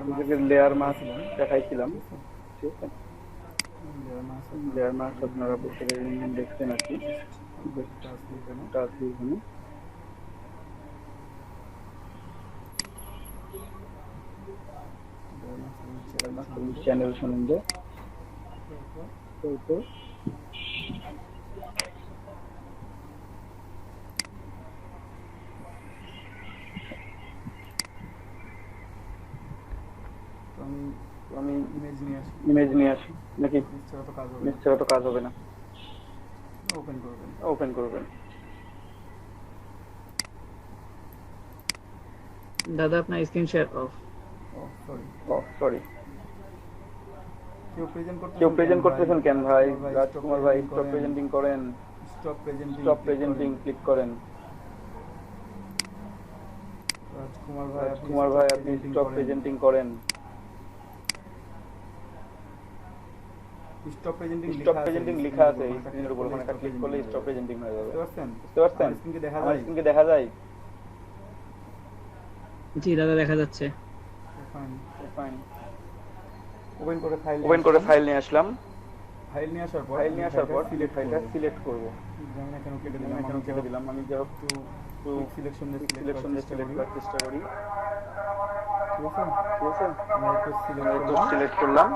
আপনাদেরকে layer mask দেখাইছিলাম, ঠিক আছে? লেয়ার মাস্ক আপনারা বুঝতে পেরেছেন, দেখছেন আর কি। টাচ দিয়ে এখানে চ্যানেল শুনুন যে তো আমি ইমেজ নিয়ে আসি নাকি? নিশ্চয় তো কাজ হবে না। ওপেন করবেন। দাদা আপনার স্ক্রিন শেয়ার অফ। সরি, কেউ প্রেজেন্ট করতেছেন কেন ভাই? রাজকুমার ভাই স্টপ প্রেজেন্টিং করেন। স্টপ প্রেজেন্টিং ক্লিক করেন। রাজকুমার ভাই আপনি স্টপ প্রেজেন্টিং করেন। স্টপ প্রেজেন্টিং লেখা আছে স্ক্রিনের উপর, ওখানে ক্লিক করলে স্টপ প্রেজেন্টিং হয়ে যাবে। বুঝতে পারছেন? আমার স্ক্রিনকে দেখা যায়? জি দাদা দেখা যাচ্ছে। ফাইন। ওপেন করে ফাইল নিয়ে আসলাম। ফাইল নিয়ে আসার পর ফাইলটা সিলেক্ট করব। এখানে কেটে দিলাম। আমি যা একটু সিলেকশন দিয়ে সিলেক্ট করার চেষ্টা করি। ঠিক আছে, আমি একটু সিলেক্ট করলাম।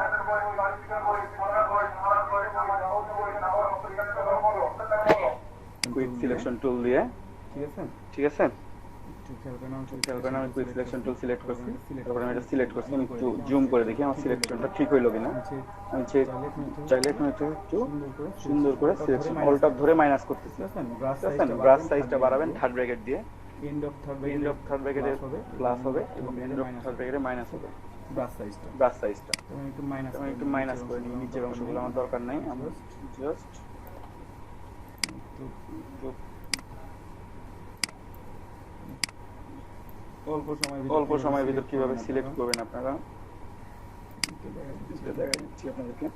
কুইক সিলেকশন টুল দিয়ে, ঠিক আছে? আমি কুইক সিলেকশন টুল সিলেক্ট করছি, তারপরে আমি এটা সিলেক্ট করছি। আমি একটু জুম করে দেখি আমার সিলেকশনটা ঠিক হইলো কিনা। আমি চাইলে এখন একটু সুন্দর করে সিলেকশন অলটা ধরে মাইনাস করতেছি। ব্রাশ সাইজটা বাড়াবেন থার্ড ব্র্যাকেট দিয়ে। এন্ড অফ থার্ড ব্র্যাকেটে প্লাস হবে এবং এন্ড অফ থার্ড ব্র্যাকেটে মাইনাস হবে ব্রাশ সাইজটা। আমি একটু মাইনাস করে নিই। নিচের অংশগুলো আমার দরকার নাই, আমরা জাস্ট অল্প সময়ের ভিতর কিভাবে সিলেক্ট করবেন আপনারা দেখা দিচ্ছি আপনাদেরকে।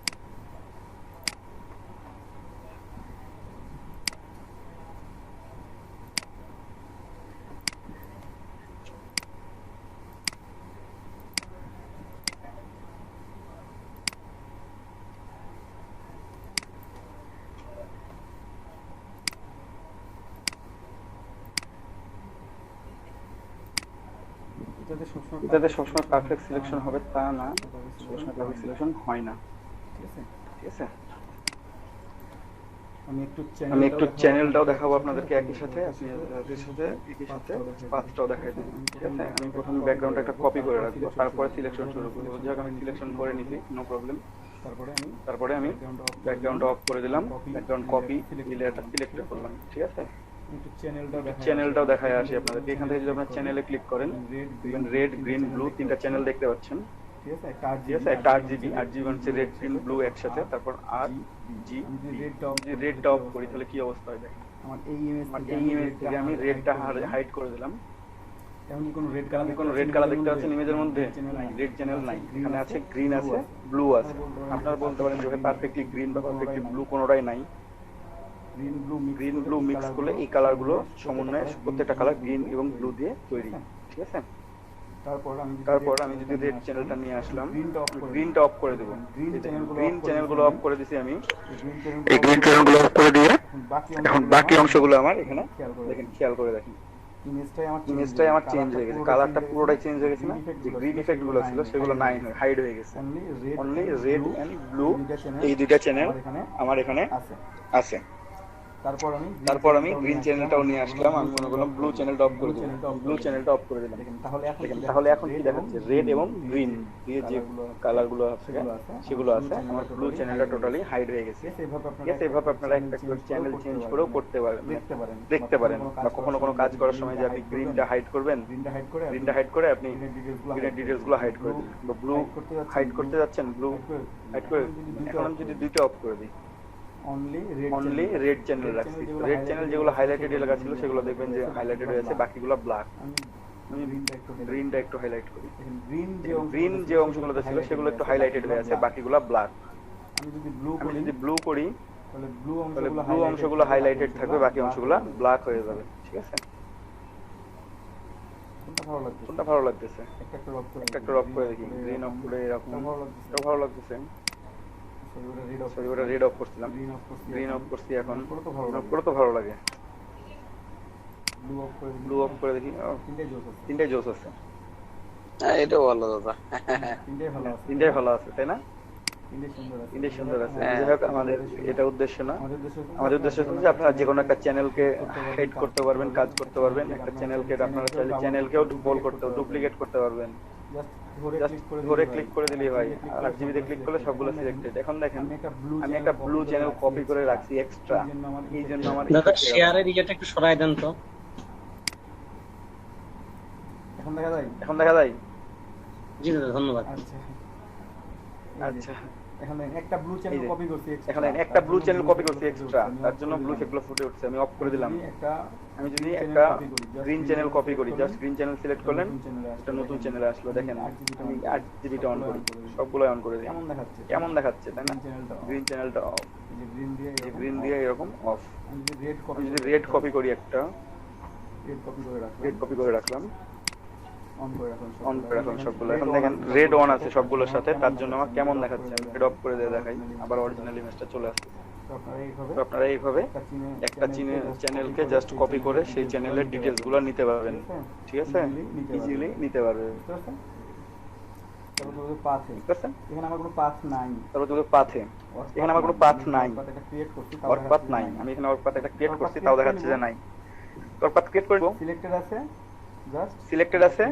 এটাতে সবসময় পারফেক্ট সিলেকশন হবে তা না, সবসময় পারফেক্ট সিলেকশন হয় না, ঠিক আছে? আমি একটু চ্যানেলটাও দেখাবো আপনাদেরকে একই সাথে, পাঁচটাও দেখাই দেবো, ঠিক আছে? আমি প্রথমে ব্যাকগ্রাউন্ডটা একটা কপি করে রাখবো, তারপরে সিলেকশন শুরু করবো। যাক আমি সিলেকশন করে নিছি, নো প্রবলেম। তারপরে আমি ব্যাকগ্রাউন্ড অফ করে দিলাম, ব্যাকগ্রাউন্ড কপি লেয়ারটা সিলেক্ট করলাম, ঠিক আছে? চ্যানেলটাও দেখায় আসি আপনাদেরকে। এখান থেকে যদি আপনার চ্যানেলে ক্লিক করেন, রেড গ্রিন ব্লু তিনটা চ্যানেল দেখতে পাচ্ছেন, ঠিক আছে? একটা 8GB হচ্ছে রেড গ্রিন ব্লু একসাথে, তারপর RG। যদি রেডটা অফ করি তাহলে কি অবস্থা হয় দেখেন। আমার এই ইমেজ থেকে আমি রেডটা হাইড করে দিলাম। কোনো রেড কালার দেখতে পাচ্ছেন ইমেজের মধ্যে? রেড চ্যানেল নাই, এখানে আছে গ্রিন আছে ব্লু আছে। আপনারা বলতে পারেন যে পারফেক্টলি গ্রিন বা পারফেক্টলি ব্লু কোনোটাই নাই। গ্রিন ব্লু মিক্স করলে এই কালারগুলো সমন্বয়ে প্রত্যেকটা কালার গ্রিন এবং ব্লু দিয়ে তৈরি, ঠিক আছে? তারপর আমি যদি রেড চ্যানেলটা নিয়ে আসলাম, গ্রিনটা অফ করে দেবো। গ্রিন চ্যানেলগুলো অফ করে দিছি আমি। এই গ্রিন চ্যানেলগুলো অফ করে দিয়ে এখন বাকি অংশগুলো আমার এখানে দেখেন, খেয়াল করে দেখেন ইমেজটাই আমার চেঞ্জ হয়ে গেছে, কালারটা পুরোটাই চেঞ্জ হয়ে গেছে না? যে গ্রিন ইফেক্ট গুলো ছিল সেগুলো নাই, হাইড হয়ে গেছে। অনলি রেড এন্ড ব্লু এই দুইটা চ্যানেল আমার এখানে আছে। তারপর আমি গ্রিন চ্যানেলটাও নিয়ে আসলাম। আমি মনে করলাম ব্লু চ্যানেলটা অফ করে দিলাম, ব্লু চ্যানেলটা অফ করে দিলাম। তাহলে এখন কি দেখাচ্ছে? রেড এবং গ্রিন দিয়ে যে কালারগুলো আছে সেগুলো আছে, আমার ব্লু চ্যানেলটা টোটালি হাইড হয়ে গেছে, ঠিক আছে? এভাবে আপনারা একটা চ্যানেল চেঞ্জ করেও করতে পারেন, দেখতে পারেন। বা কখনো কোনো কাজ করার সময় যে আপনি গ্রিনটা হাইড করবেন, গ্রিনটা হাইড করে আপনি গ্রিনের ডিটেলস গুলো হাইড করে দিন, বা ব্লু হাইড করতে যাচ্ছেন, ব্লু হাইড করে। এখন আমি যদি দুইটা অফ করে দিই, অনলি রেড চ্যানেল রাখছি, রেড চ্যানেল যেগুলো হাইলাইটেড এলাকা ছিল সেগুলো দেখবেন যে হাইলাইটেড হয়ে আছে, বাকিগুলো ব্ল্যাক। আমি গ্রিনটা একটু হাইলাইট করি। গ্রিন যে অংশগুলোতে ছিল সেগুলো একটু হাইলাইটেড হয়ে আছে, বাকিগুলো ব্ল্যাক। আমি যদি ব্লু করি তাহলে ব্লু অংশগুলো হাইলাইটেড থাকবে, বাকি অংশগুলো ব্ল্যাক হয়ে যাবে, ঠিক আছে? কোনটা ভালো লাগতেছে একটা ড্রপ করে দেখি, গ্রিন অফ করে এরকম এটা ভালো লাগতেছে। সরি ওটা রেড অফ করছিলাম, গ্রিন অফ করছি এখন, করে তো ভালো লাগে। ব্লু অফ করে দেখি, তিনটাই জোস আছে। এটা ভালো দাদা। তিনটাই ভালো আছে তাই না? তিনটাই সুন্দর আছে। যাই হোক আমাদের এটা উদ্দেশ্য না, আমাদের উদ্দেশ্য হচ্ছে যে আপনারা যে কোনো একটা চ্যানেলকে হেড করতে পারবেন, কাজ করতে পারবেন। একটা চ্যানেলকে আপনারা চাইলে চ্যানেলকেও বল করতে ডুপ্লিকেট করতে পারবেন। জাস্ট ধরে ক্লিক করে দিলেই হয়। আর জিবিতে ক্লিক করলে সবগুলো সিলেক্টেড। এখন দেখেন আমি একটা ব্লু চ্যানেল কপি করে রাখছি এক্সট্রা, এই জন্য আমার দাদা শেয়ারের ইয়েটা একটু সরাই দেন তো। এখন দেখা যায়। জি দাদা ধন্যবাদ। আচ্ছা এখানে একটা ব্লু চ্যানেল কপি করছি এখানে একটা ব্লু চ্যানেল কপি করছি এক্সট্রা, তার জন্য ব্লু সেগুলো ফুটে উঠছে। আমি অফ করে দিলাম। আমি যদি একটা গ্রিন চ্যানেল কপি করি, জাস্ট গ্রিন চ্যানেল সিলেক্ট করলেন, একটা নতুন চ্যানেলে আসলো। দেখেন আমি 8 জিবিটা অন করি, সবগুলো অন করে দিই। কেমন দেখাচ্ছে তাই না? গ্রিন চ্যানেলটা অফ, গ্রিন দিয়ে এরকম অফ। আমি যদি রেড কপি করি, একটা রেড কপি করে রাখলাম, অন করে রাখলাম সবগুলো। এখন দেখেন রেড অন আছে সবগুলোর সাথে, তার জন্য আমার কেমন দেখাচ্ছে। আমি রেড অফ করে দিয়ে দেখাই, আবার অরিজিনাল ইমেজটা চলে আসছে। তো আপনারা এইভাবে একটা চ্যানেলকে জাস্ট কপি করে সেই চ্যানেলের ডিটেলস গুলো নিতে পারবেন। ঠিক আছে, ইজিলি নিতে পারবেন। এখানে আমার কোনো পাথ নাই, এখানে আমার কোনো পাথ নাই, ওয়ার্ক পাথ নাই। আমি এখানে ওয়ার্ক পাথ একটা ক্রিয়েট করছি, তাও দেখাচ্ছে যে নাই। ওয়ার্ক পাথ ক্রিয়েট করব, সিলেক্টেড আছে,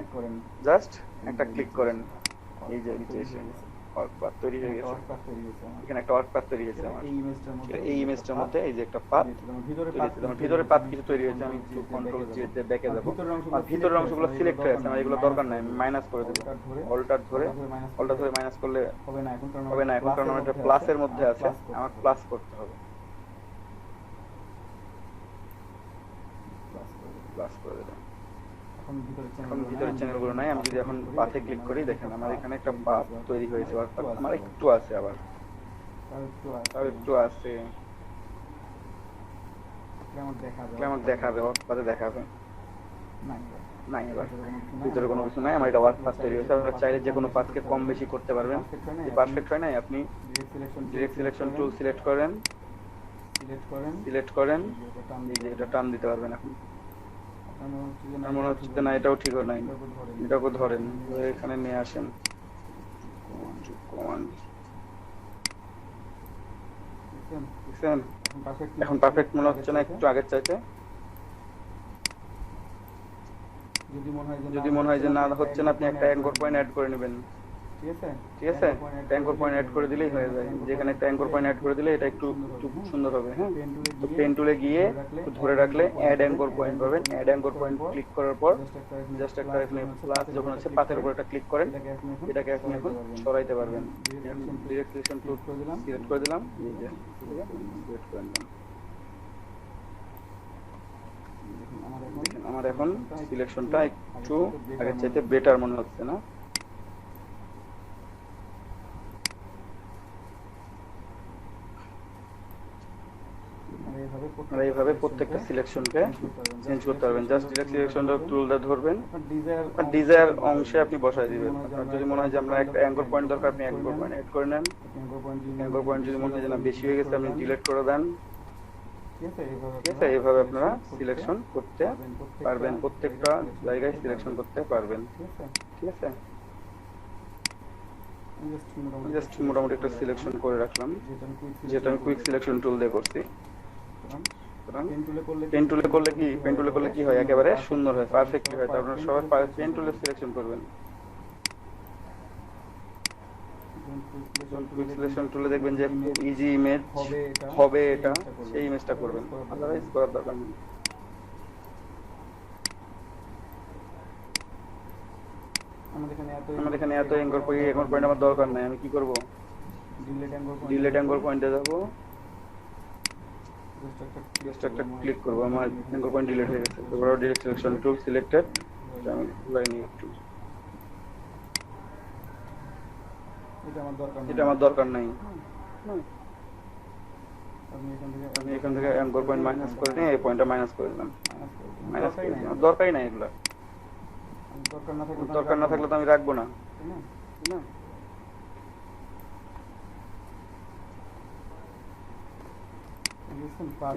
জাস্ট একটা ক্লিক করেন, এই যে নিচে এসে ওয়ার্ক পাথ তৈরি হয়ে গেছে। এখানে একটা ওয়ার্ক পাথ তৈরি হয়েছে আমার এই ইমেজটার মধ্যে। এই যে একটা পাথ তৈরি হয়েছে, আমার ভিতরে পাথ কিছু তৈরি হয়েছে। আমি একটু কন্ট্রোল জি তে ব্যাকে যাব, আর ভিতরের অংশগুলো সিলেক্ট হয়ে আছে, আমার এগুলো দরকার নাই। আমি মাইনাস করে দেব, অল্টার ধরে মাইনাস করলে হবে না এখন, কারণ আমার এটা প্লাসের মধ্যে আছে, আমার প্লাস করতে হবে। প্লাস করে দিলাম। এখন ভিতরে চ্যানেলগুলো নাই। আমি যদি এখন পাথে ক্লিক করি, দেখেন আমার এখানে একটা পাথ তৈরি হয়েছে। আমার একটু আছে, আবার একটু আছে, আমার দেখাবে, পাথে দেখাবে নাই। এবার ভিতরে কোনো কিছু নাই, আমার এটা ওয়ার্ক পাথ তৈরি হয়েছে। আপনারা চাইলে যে কোনো পাথকে কম বেশি করতে পারবেন। যে পারফেক্ট হয় নাই, আপনি ডিরেক্ট সিলেকশন টুল সিলেক্ট করেন, এই যে এটা টান দিতে পারবেন। এখন আমার মনে হচ্ছে যে না, এটাও ঠিক নাই, এটাকে ধরেন, এখানে নিয়ে আসেন। এখন পারফেক্ট মনে হচ্ছে না, একটু আগের চাইতে। যদি মনে হয় যে না হচ্ছে না, আপনি একটা অ্যাঙ্কর পয়েন্ট অ্যাড করে নেবেন। ঠিক আছে, অ্যাঙ্কর পয়েন্ট অ্যাড করে দিলেই হয়ে যায়। যেখানে একটা অ্যাঙ্কর পয়েন্ট অ্যাড করে দিলে এটা একটু সুন্দর হবে। হ্যাঁ, তো পেন টুলে গিয়ে ধরে রাখলে অ্যাড অ্যাঙ্কর পয়েন্ট পাবেন। অ্যাড অ্যাঙ্কর পয়েন্ট ক্লিক করার পর জাস্ট একটা এখানে প্লাস যখন আছে, পাথের উপর একটা ক্লিক করেন, এটাকে আপনি এখন সরাইতে পারবেন। ডিরেক্ট সিলেকশন টুল সিলেক্ট করে দিলাম, এই যে সিলেক্ট করে নিলাম। আমার এখন সিলেকশনটা একটু আগের চাইতে বেটার মনে হচ্ছে না? আপনারা এইভাবে প্রত্যেকটা সিলেকশনকে চেঞ্জ করতে পারবেন। জাস্ট ডিরেক্ট সিলেকশন টুলটা ধরবেন, ডিজায়ার অংশে আপনি বসায় দিবেন। আপনার যদি মনে হয় যে আমরা একটা অ্যাঙ্কর পয়েন্ট দরকার, আপনি অ্যাঙ্কর পয়েন্ট অ্যাড করে নেন। অ্যাঙ্কর পয়েন্ট যদি মনে হয় যে না বেশি হয়ে গেছে, আপনি ডিলিট করে দেন। ঠিক আছে, এইভাবে আপনারা সিলেকশন করতে পারবেন, প্রত্যেকটা জায়গায় সিলেকশন করতে পারবেন। ঠিক আছে, জাস্ট মোটামুটি একটা সিলেকশন করে রাখলাম, যেটা আমি কুইক সিলেকশন টুল দিয়ে করছি। পেন টুলে করলে কি হয়, একেবারে সুন্দর হয়, পারফেক্টলি হয়। আপনারা সবাই পেন টুলে সিলেকশন করবেন। কুইক সিলেকশন টুলে দেখবেন যে ইজি ইমেজ হবে, এটা সেই ইমেজটা করবেন, আদারওয়াইজ করার দরকার নেই। আমাদের এখানে এত অ্যাঙ্কর পয়েন্ট আমার দরকার নাই। আমি কি করব, ডিলিট অ্যাঙ্কর পয়েন্টে যাব, জাস্ট একটা ক্লিক করব, আমার অ্যাঙ্কর পয়েন্ট ডিলিট হয়ে গেছে। তারপর ডিরেক্ট সিলেকশন টুল সিলেক্টেড, আমি লাইনে একটু, এটা আমার দরকার নাই। আমি এখান থেকে অ্যাঙ্কর পয়েন্ট মাইনাস করে নিয়ে এই পয়েন্টটা মাইনাস করে দিলাম, দরকারই নাই এগুলা। দরকার না থাকলে তো আমি রাখবো না, তাই না? তাই না?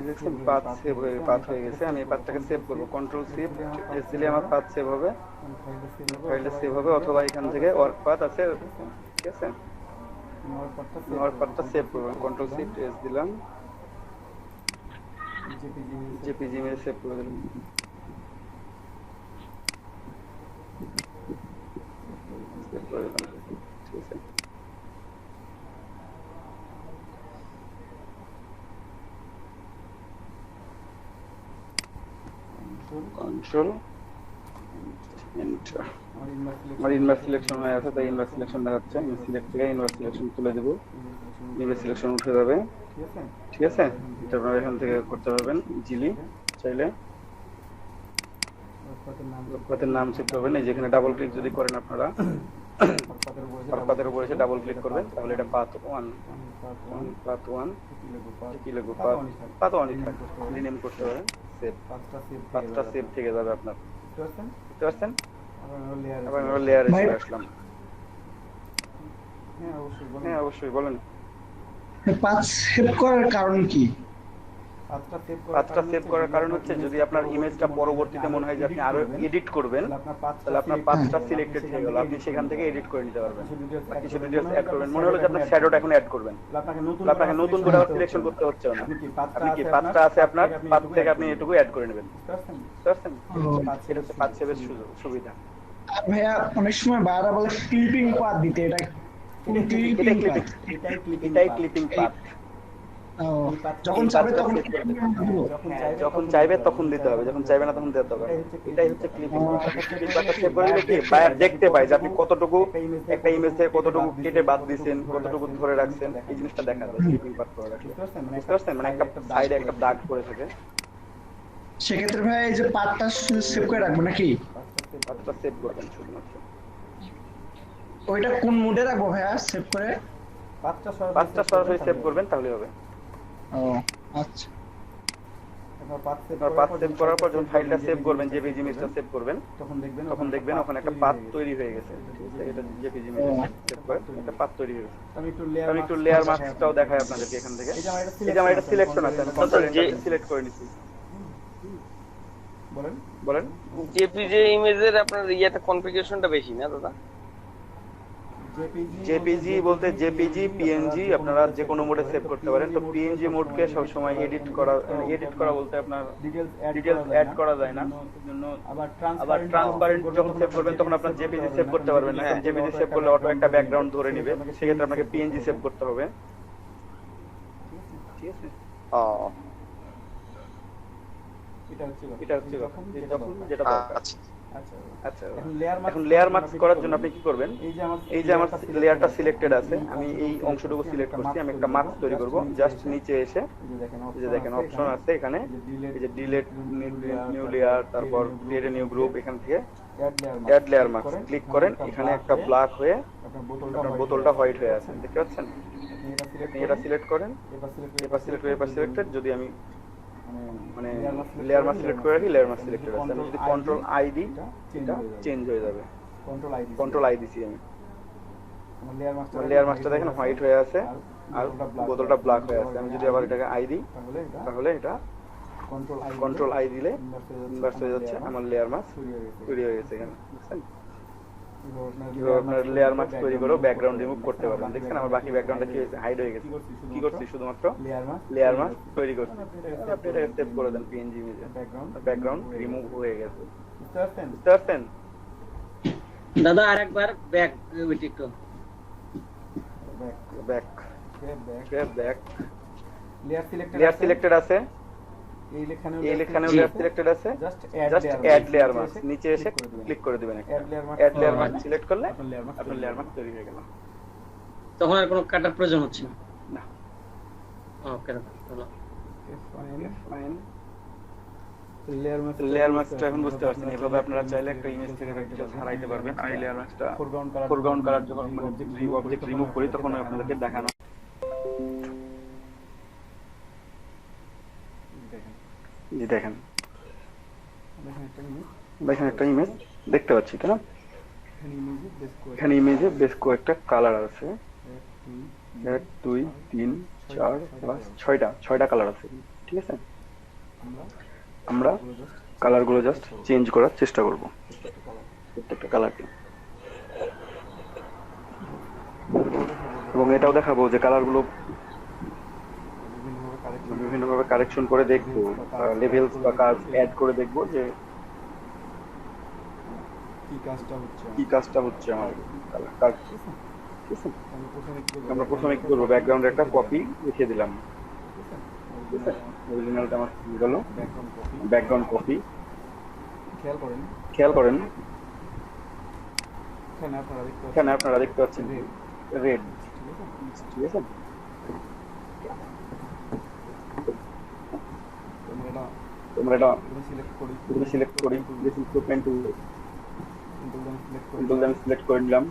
দেখছেন পাথ সেভ হয়ে গেছে। আমি এই পাথটাকে সেভ করবো, কন্ট্রোল শিফট এস দিলে আমার পাথ সেভ হবে, ফাইলটা সেভ হবে। অথবা এখান থেকে ওয়ার্ক পাথ আছে, ঠিক আছে, ওয়ার্ক পাথটা সেভ করবেন, কন্ট্রোল শিফট এস দিলাম, জেপিজি ইমেজ সেভ করে দিলাম। সেভ করে দিলাম, ঠিক আছে। Control enter. আমার ইনভার্স সিলেকশন হয়ে আছে, তাই ইনভার্স সিলেকশন দেখাচ্ছে। আমি সিলেক্ট থেকে ইনভার্স সিলেকশন তুলে দেবো, ইনভার্স সিলেকশন উঠে যাবে, ঠিক আছে। এটা আপনারা এখান থেকে করতে পারবেন ইজিলি চাইলে। পাথের নাম চেক করবেন, এই যেখানে ডাবল ক্লিক যদি করেন আপনারা, পাথের উপরে এসে ডাবল ক্লিক করবেন, তাহলে এটা পাথ 1, পাথ 1 কি লিখবো, পাথ 1 রিনেম করতে পারেন, সেভ, পাথটা সেভ থেকে যাবে আপনার, বুঝতে পারছেন। আবার আমরা লেয়ারে চলে আসলাম। হ্যাঁ অবশ্যই বলেন। পাঁচ সেভ করার কারণ কি? পাথটা সেভ করার কারণ হচ্ছে, যদি আপনার ইমেজটা পরবর্তীতে মনে হয় যে আপনি আরো এডিট করবেন, তাহলে আপনার পাথটা সিলেক্টেড হয়ে গেল, আপনি সেখান থেকে এডিট করে নিতে পারবেন, কিছু ডিটেইলস অ্যাড করবেন। মনে হলো যে আপনার শ্যাডোটা এখন অ্যাড করবেন, আপনাকে নতুন করে আবার সিলেকশন করতে হচ্ছে না। আপনি কি পাথটা আছে আপনার, পাথ থেকে আপনি এটুকু অ্যাড করে নেবেন, বুঝতে পারছেন। এটা হচ্ছে পাথ সেভের সুবিধা। আর ভাইয়া অনেক সময় বাইরে বলে ক্লিপিং পাথ দিতে, এটা এটাই ক্লিপিং পাথ। যখন চাইবে তখন যখন চাইবে তখন দিতে হবে, যখন চাইবে না তখন দিতে হবে। এটাই হচ্ছে ক্লিপিং পাথটা সেভ করে দিলে কি বায়ার দেখতে পায় যে আপনি কতটুকু একটা ইমেজ থেকে কতটুকু কেটে বাদ দিয়েছেন, কতটুকু ধরে রাখছেন, এই জিনিসটা দেখা যায় ক্লিপিং পাথ করে রাখলে, বুঝতে পারছেন। মানে একটা সাইডে একটা দাগ পড়ে থাকে, সেক্ষেত্রে ভাই এই যে পাথটা সেভ করে রাখবো নাকি? পাথটা সেভ করবেন শুধুমাত্র। ওইটা কোন মোডে রাখবো ভাইয়া সেভ করে? পাথটা সরাসরি সেভ করবেন তাহলে হবে। ও আচ্ছা। এবার পাথ সেভ করার পর যখন ফাইলটা সেভ করবেন, জেপিজি ইমেজটা সেভ করবেন, তখন দেখবেন ওখানে একটা পাথ তৈরি হয়ে গেছে, ঠিক আছে। এটা জেপিজি ইমেজ সেভ করে একটা পাথ তৈরি হয়ে গেছে। আমি একটু লেয়ার মাস্কটাও দেখাই আপনাদেরকে এখান থেকে। এই যে আমার এটা সিলেকশন আছে, আমি কন্ট্রোল এন্টার সিলেক্ট করে নিছি। বলেন। জেপিজি ইমেজের আপনার ইয়াটা কনফিগারেশনটা বেশি না দাদা? জেপিজি বলতে জেপিজি, পিএনজি আপনারা যে কোনো মোডে সেভ করতে পারেন। তো পিএনজি মোডকে সব সময় এডিট করা বলতে আপনার ডিটেইলস অ্যাড করা যায় না, জন্য আবার ট্রান্সপারেন্ট যখন সেভ করবেন তখন আপনার জেপিজি সেভ করতে পারবেন না। জেপিজি সেভ করলে অটো একটা ব্যাকগ্রাউন্ড ধরে নেবে, সেক্ষেত্রে আপনাকে পিএনজি সেভ করতে হবে, ঠিক আছে। এটা হচ্ছে যখন যেটা দরকার। আচ্ছা, এখন লেয়ার মার্কস করার জন্য আপনি কি করবেন, এই যে আমার লেয়ারটা সিলেক্টেড আছে, আমি এই অংশটুকু সিলেক্ট করছি, আমি একটা মার্কস তৈরি করব। জাস্ট নিচে এসে এই যে দেখেন অপশন আছে এখানে, এই যে ডিলিট নিউ লেয়ার, তারপর ক্রিয়েট এ নিউ গ্রুপ, এখান থেকে অ্যাড লেয়ার মার্কস ক্লিক করেন। এখানে একটা ব্ল্যাক হয়ে আপনার বোতলটা হোয়াইট হয়ে আছে, দেখতে পাচ্ছেন। এটা সিলেক্ট করেন, এবার সিলেক্টেড। যদি আমি মানে লেয়ার মাস্ক সিলেক্ট করে রাখি, লেয়ার মাস্ক সিলেক্টেড আছে। আমি যদি কন্ট্রোল আই দিই, এটা চেঞ্জ হয়ে যাবে। কন্ট্রোল আই দিছি আমি, লেয়ার মাস্কটা দেখেন হোয়াইট হয়ে আছে আর বোতলটা ব্ল্যাক হয়ে আছে। আমি যদি আবার এটাকে আই দিই, তাহলে এটা কন্ট্রোল আই দিলে ইনভার্স হয়ে যাচ্ছে, আমার লেয়ার মাস্ক তৈরি হয়ে গেছে এখানে, বুঝছেন। কিভাবে আপনার লেয়ার মাস্ক তৈরি করে ব্যাকগ্রাউন্ড রিমুভ করতে পারবেন। দেখছেন আমার বাকি ব্যাকগ্রাউন্ডটা কি হয়েছে, হাইড হয়ে গেছে। কি করছি, শুধুমাত্র লেয়ার মাস্ক তৈরি করছি। আপনি এটা সেভ করে দেন পিএনজি ইমেজে, ব্যাকগ্রাউন্ড রিমুভ হয়ে গেছে, বুঝতে পারছেন। দাদা আরেকবার ব্যাক ওইটা একটু ব্যাক লেয়ার সিলেক্টেড আছে, এই লেখানেও লেয়ার সিলেক্টেড আছে। জাস্ট অ্যাড লেয়ার মাস্ক নিচে এসে ক্লিক করে দিবেন, অ্যাড লেয়ার মাস্ক সিলেক্ট করলে আপনার লেয়ার মাস্ক তৈরি হয়ে গেল। তখন আর কোনো কাটার প্রয়োজন হচ্ছে না। ওকে দাদা, ভালো। ফাইন। লেয়ার মাস্কটা এখন বুঝতে পারছেন। এভাবে আপনারা চাইলে একটা ইমেজ থেকে ডিটেইলস হারাইতে পারবেন। আর লেয়ার মাস্কটা ফোরগ্রাউন্ড কালার যখন অবজেক্ট রিমুভ করি তখন আপনাদেরকে দেখানো। জি দেখেন একটা ইমেজ দেখতে পাচ্ছি তাই না? এখানে ইমেজে বেশ কয়েকটা এখানে ইমেজে বেশ কয়েকটা কালার আছে, 1 2 1 2 3 4 5 ছয়টা কালার আছে, ঠিক আছে? আমরা আমরা গুলো জাস্ট কালারগুলো জাস্ট চেঞ্জ করার চেষ্টা করব, প্রত্যেকটা কালার প্রত্যেকটা কালারকে। এবং এবং এটাও দেখাবো যে কালারগুলো বিভিন্নভাবে কারেকশন করে দেখবো, লেভেলস বা কাজ অ্যাড করে দেখবো যে কি কাজটা হচ্ছে কি কাজটা হচ্ছে আমার কাজ, ঠিক আছে? আমরা প্রথমে কি করবো, ব্যাকগ্রাউন্ডে একটা কপি রেখে দিলাম, ঠিক আছে? অরিজিনালটা আমার গেল, ব্যাকগ্রাউন্ড কপি। খেয়াল করেন খেয়াল করেন এখানে আপনারা দেখতে পাচ্ছেন এখানে আপনারা দেখতে পাচ্ছেন রেড, ঠিক আছে? তোমরা এটা প্রথমে সিলেক্ট করি, পেন টুল আমি সিলেক্ট করে নিলাম।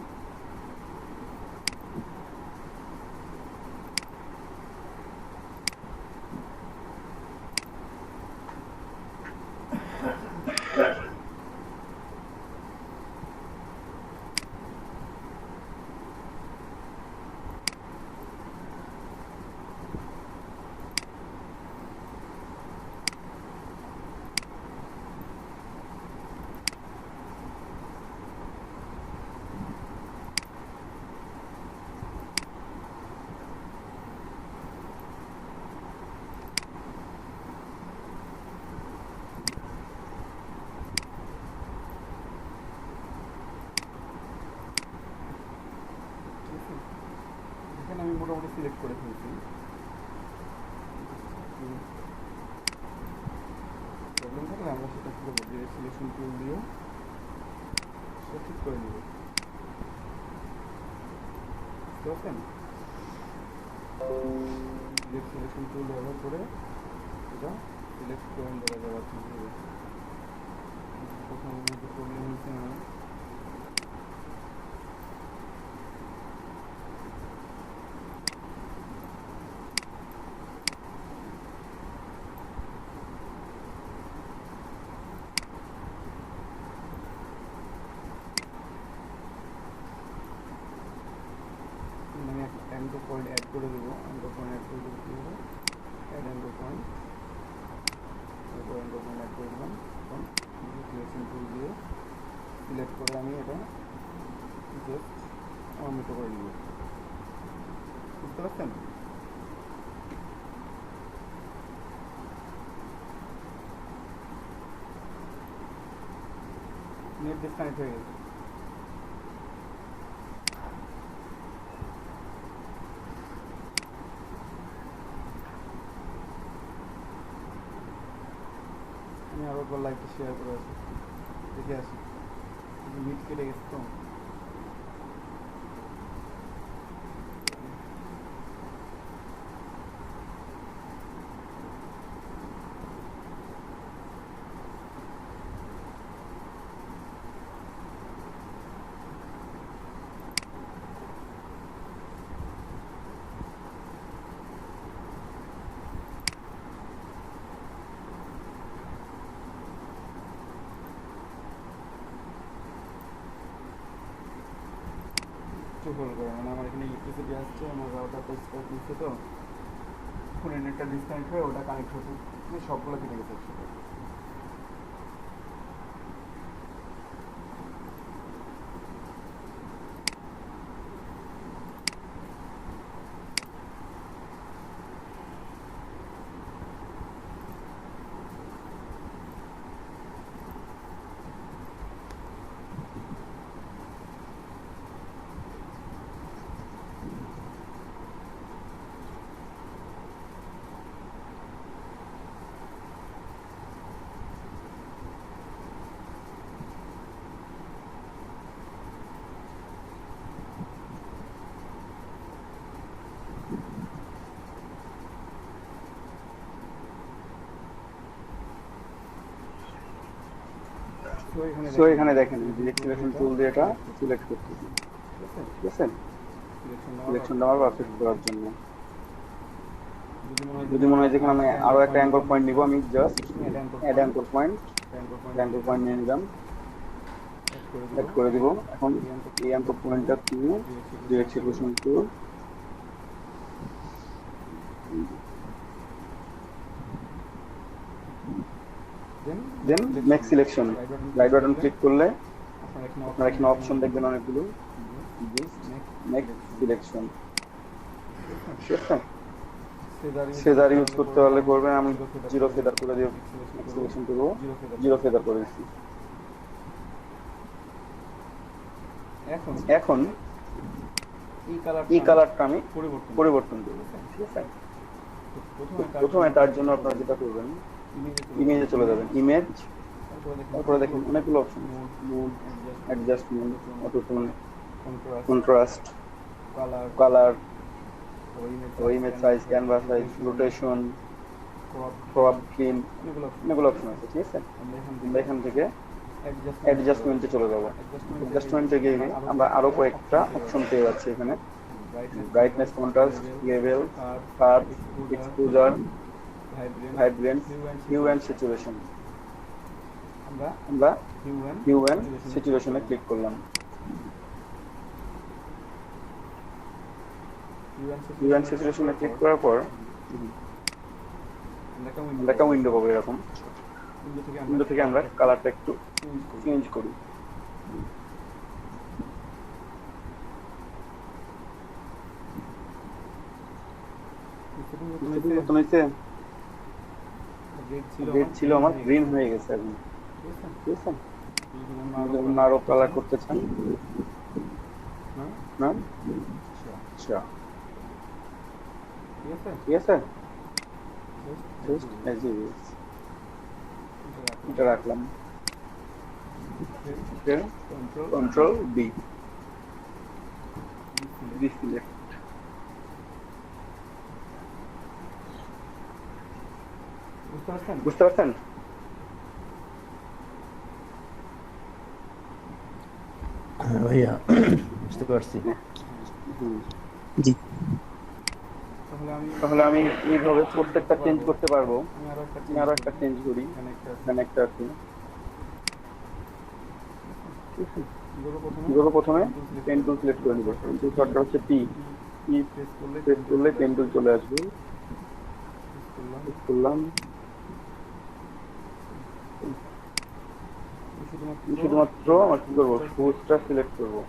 এখানে আমি মোটামুটি সিলেক্ট করে ফেলছি। প্রবলেম থাকলে আমরা সেটা কি করবো, যে সিলেকশন টুল দিয়ে সেটা ঠিক করে নেব, বুঝতে পারছেন? যে সিলেকশন টুল ব্যবহার করে এটা সিলেক্ট করে দেওয়া যাবে ঠিকভাবে। প্রথম প্রবলেম হচ্ছে না, আমি অ্যাঙ্কর পয়েন্ট অ্যাড করে দেবো, অ্যাঙ্কর পয়েন্ট অ্যাড করে দেবো, কী হবে, অ্যাড অ্যাঙ্কর পয়েন্ট, তারপর অ্যাঙ্কর পয়েন্ট অ্যাড করে দিলাম। এখন সিলেকশন টুল দিয়ে সিলেক্ট করে আমি এটা জাস্ট আমার মতো করে নিব, বুঝতে পারছেন? নেট ডিসকানেক্ট হয়ে গেছে। আমি আরো একবার লাইভটা শেয়ার করে আসি, দেখে আসি, মিট কেটে গেছে তো। একটু হোল্ড করে, মানে আমার এখানে ইলেকট্রিসিটি আসছে, আমার রাউটারটা স্পার্ক দিচ্ছে তো, ফোনের নেটটা ডিসকানেক্ট হয়ে ওটা কানেক্ট হতে সবগুলো কেটে গেছে একসাথে। সো এখানে দেখেন সিলেকশন টুল দিয়ে এটা সিলেক্ট করতেছি, ঠিক আছে? সিলেকশনটা আমার পারফেক্ট করার জন্য যদি মনে হয় যেখানে আমি আরো একটা অ্যাঙ্কর পয়েন্ট নিব, আমি জাস্ট অ্যাড অ্যাঙ্কর পয়েন্ট নিয়ে নিলাম, অ্যাড করে দিব। এখন এই অ্যাঙ্কর পয়েন্টটা তুমি direct selection tool, then make selection, right button click করলে আপনারা এখানে অপশন দেখবেন অনেকগুলো, মেক সিলেকশন। ঠিক আছে, ফেদার ইউজ করতে হলে করবেন, আমি জিরো ফেদার করে দিয়ে সিলেকশন করবো, জিরো ফেদার করে দিচ্ছি। এখন এই কালারটা আমি পরিবর্তন করবো। ঠিক আছে, প্রথমে তার জন্য আপনারা যেটা করবেন, ইমেজে চলে যাবেন, ইমেজ, তারপরে দেখুন অনেকগুলো option, mode, adjustment, auto tone, contrast, colour, image size, canvas size, rotation, crop, clean, অনেকগুলো অপশন আছে। ঠিক আছে, আমরা এখান থেকে অ্যাডজাস্টমেন্টে চলে যাবো। অ্যাডজাস্টমেন্টে গিয়ে আমরা আরো কয়েকটা অপশন পেয়ে যাচ্ছি এখানে, brightness, contrast, level, curve, exposure, vibrance, hue and saturation. আমরা হিউ অ্যান্ড স্যাচুরেশনে ক্লিক করলাম। হিউ অ্যান্ড স্যাচুরেশনে ক্লিক করার পর আমরা একটা উইন্ডো পাবো এরকম। উইন্ডো থেকে আমরা কালারটা একটু চেঞ্জ করি। রেড ছিল আমার গ্রিন হয়ে গেছে এখন। ঠিক আছে, আরো কালার করতে চান না? আচ্ছা, ঠিক আছে, এটা রাখলাম, কন্ট্রোল ডি, সিলেক্ট। বুঝতে পারছেন? ভাইয়া বুঝতে পারছি। জি, তাহলে আমি এইভাবে প্রত্যেকটা চেঞ্জ করতে পারবো। আমি আরো একটা চেঞ্জ করি, এখানে একটা আছে। প্রথমে পেন টুল সিলেক্ট করে নিব। পেন টুল শর্টটা হচ্ছে পি, প্রেস করলে পেন টুল চলে আসবে। করলাম, শুধুমাত্র আমার কি করবো, সবুজটা সিলেক্ট করবো।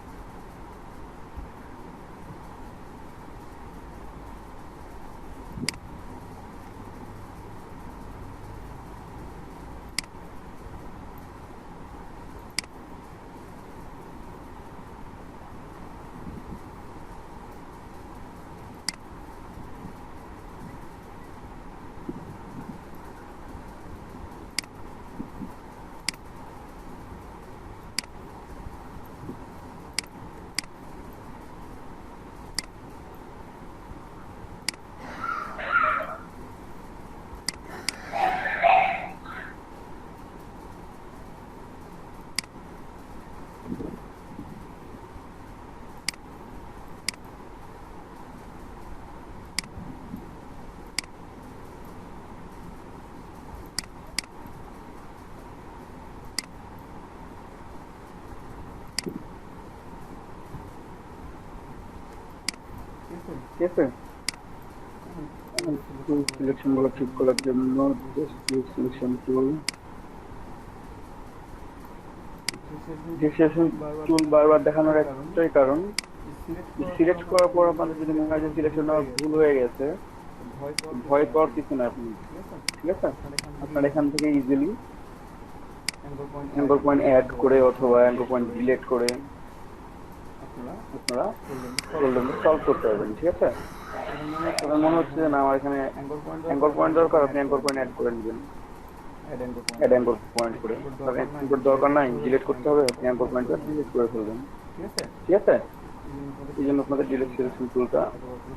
ঠিক আছে, সিলেকশন গুলো ঠিক করার জন্য সিলেকশন টুল, টুল বারবার দেখানোর একটাই কারণ, সিলেক্ট করার পর আপনাদের যদি মনে হয় যে সিলেকশনটা ভুল হয়ে গেছে, ভয় পাওয়ার কিছু না। আপনি ঠিক আছে, আপনার এখান থেকে ইজিলি অ্যাঙ্কর পয়েন্ট অ্যাড করে অথবা অ্যাঙ্কর পয়েন্ট ডিলিট করে আপনারা প্রবলেমটা সলভ করতে পারবেন। ঠিক আছে, আপনার মনে হচ্ছে যে না আমার এখানে অ্যাঙ্কর পয়েন্ট দরকার, আপনি অ্যাঙ্কর পয়েন্ট অ্যাড করে নেবেন, অ্যাড অ্যাঙ্কর পয়েন্ট করে। অ্যাঙ্কর দরকার নাই, ডিলিট করতে হবে, আপনি অ্যাঙ্কর পয়েন্টটা ডিলিট করে ফেলবেন। ঠিক আছে, এই জন্য আপনাদের ডিলিট সিলেকশন টুলটা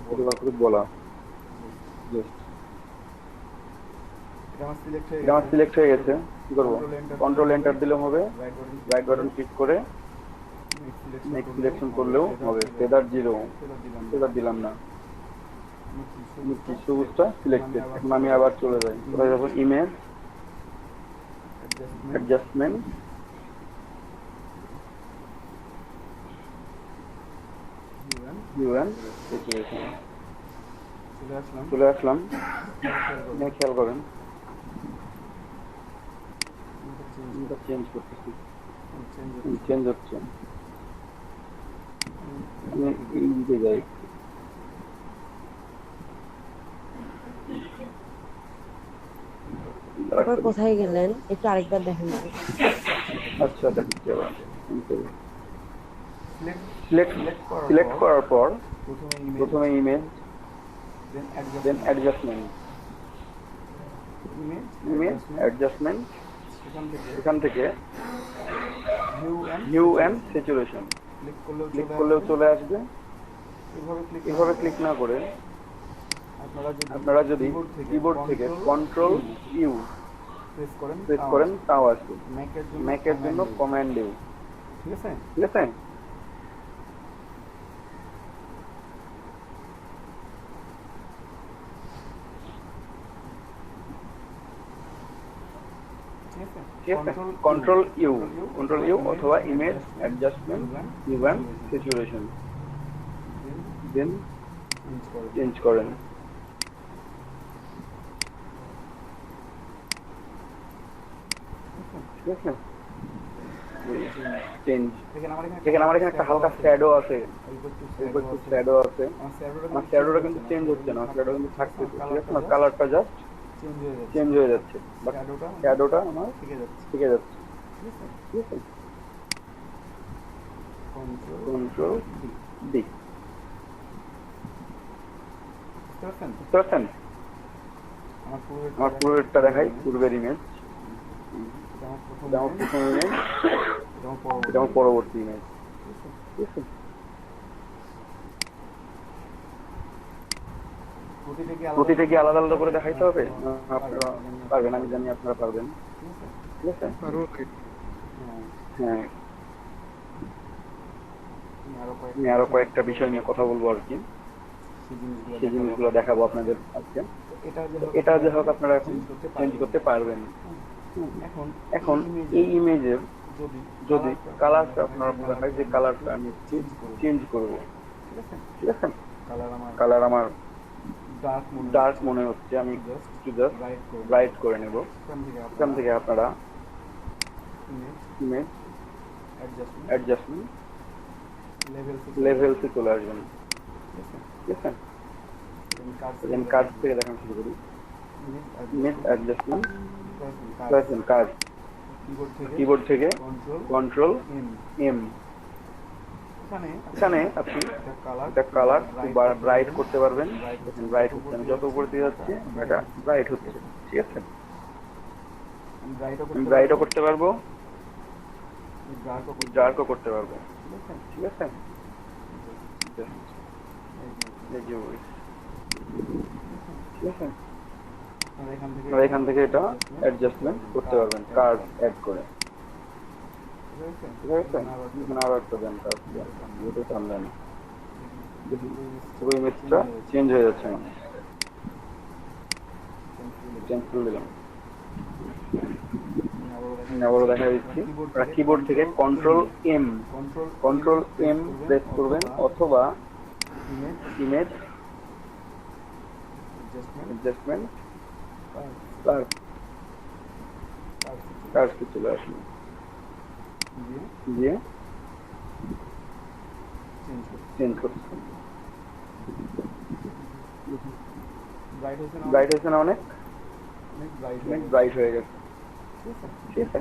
ব্যবহার করে বলা। এটা আমার সিলেক্ট হয়ে গেছে, কি করবো, কন্ট্রোল এন্টার দিলেও হবে, রাইট বাটন ক্লিক করে নেক্সট সিলেকশন করলেও হবে। ফেদার জিরো, ফেদার দিলাম না, সবুজটা সিলেক্টেড। এখন আমি আবার চলে যাই, কোথায় যাবো, ইমেজ, অ্যাডজাস্টমেন্ট, ইউএন সিচুয়েশন চলে আসলাম, চলে আসলাম। খেয়াল করবেন, খেয়াল করেন এটা চেঞ্জ করতেছি, চেঞ্জ চেঞ্জ হচ্ছে। আমি এই দিকে যাই, তারপর কোথায় গেলেন একটু আরেকবার দেখেন তো। আচ্ছা দেখাচ্ছি আবার। সিলেক্ট সিলেক্ট করার পর প্রথমে প্রথমে ইমেজ, দেন অ্যাডজাস্টমেন্ট, ইমেজ অ্যাডজাস্টমেন্ট, এখান থেকে ভিউ অ্যান্ড স্যাচুরেশন ক্লিক করলেও চলে আসবে। এভাবে ক্লিক না করে আপনারা যদি কিবোর্ড থেকে কন্ট্রোল ইউ প্রেস করেন তাও আসবে। ম্যাকের জন্য কমান্ড ইউ, ঠিক আছে। ঠিক আছে। ঠিক আছে, কন্ট্রোল ইউ অথবা ইমেজ অ্যাডজাস্টমেন্ট ইভেন সিচুয়েশন, দেন চেঞ্জ করেন। ঠিক আছে, চেঞ্জ। দেখেন আমার এখানে একটা হালকা শ্যাডো আছে, একটু শ্যাডো আছে। আমার শ্যাডোটা কিন্তু চেঞ্জ হচ্ছে না, শ্যাডো কিন্তু থাকতেছে। ঠিক আছে না, কালারটা জাস্ট চেঞ্জ হয়ে যাচ্ছে, বাট শ্যাডোটা আমার থেকে যাচ্ছে। ঠিক আছে, কন্ট্রোল ডি। বুঝতে পারছেন? আমার পূর্বেরটা দেখাই, পূর্বের ইমেজ, যেমন প্রথম ইমেজ, যেমন পরবর্তী ইমেজ। ঠিক আছে, প্রতিটা কি আলাদা আলাদা করে দেখাইতে হবে? আপনারা পারবেন, আমি জানি আপনারা পারবেন। ঠিক আছে, হ্যাঁ। আমি আরো কয়েকটা বিষয় নিয়ে কথা বলবো আর কি, সেই জিনিসগুলো দেখাবো আপনাদের আজকে। এটা যে হোক আপনারা এখন চেঞ্জ করতে পারবেন। এখন এই ইমেজের যদি কালারটা আপনারা মনে হয় যে কালারটা আমি চেঞ্জ করবো, ঠিক আছে, কালার আমার ডার্ক মনে হচ্ছে, আমি একটু জাস্ট ব্রাইট করে নেব। এখান থেকে আপনারা ইমেজ অ্যাডজাস্টমেন্ট লেভেলসে চলে আসবেন। ঠিক আছে, কার্ড থেকে দেখানো শুরু করি। ইমেজ অ্যাডজাস্টমেন্ট কার্ড, কিবোর্ড থেকে কন্ট্রোল এম। এখানে আপনি এটা কালার ব্রাইট করতে পারবেন। ব্রাইট হচ্ছে, আমি যত উপরে দিয়ে যাচ্ছি এটা ব্রাইট হচ্ছে। ঠিক আছে, আমি ব্রাইটও করতে পারবো, ডার্কও করতে পারবো। ঠিক আছে, ঠিক আছে, এখান থেকে এটা অ্যাডজাস্টমেন্ট করতে পারবেন কার্ড অ্যাড করে। ঠিক আছে, আরো একটা দেন কার্ড, যেটা সামনে না পুরো ইমেজটা চেঞ্জ হয়ে যাচ্ছে না। চেঞ্জ করে দিলাম, আবারও দেখা দিচ্ছি। কিবোর্ড থেকে কন্ট্রোল এম প্রেস করবেন অথবা ইমেজ অ্যাডজাস্টমেন্ট কার্ড চলে আসবে, দিয়ে চেঞ্জ করতে। ব্রাইট হয়েছে না, অনেক ব্রাইট হয়ে গেছে। ঠিক আছে,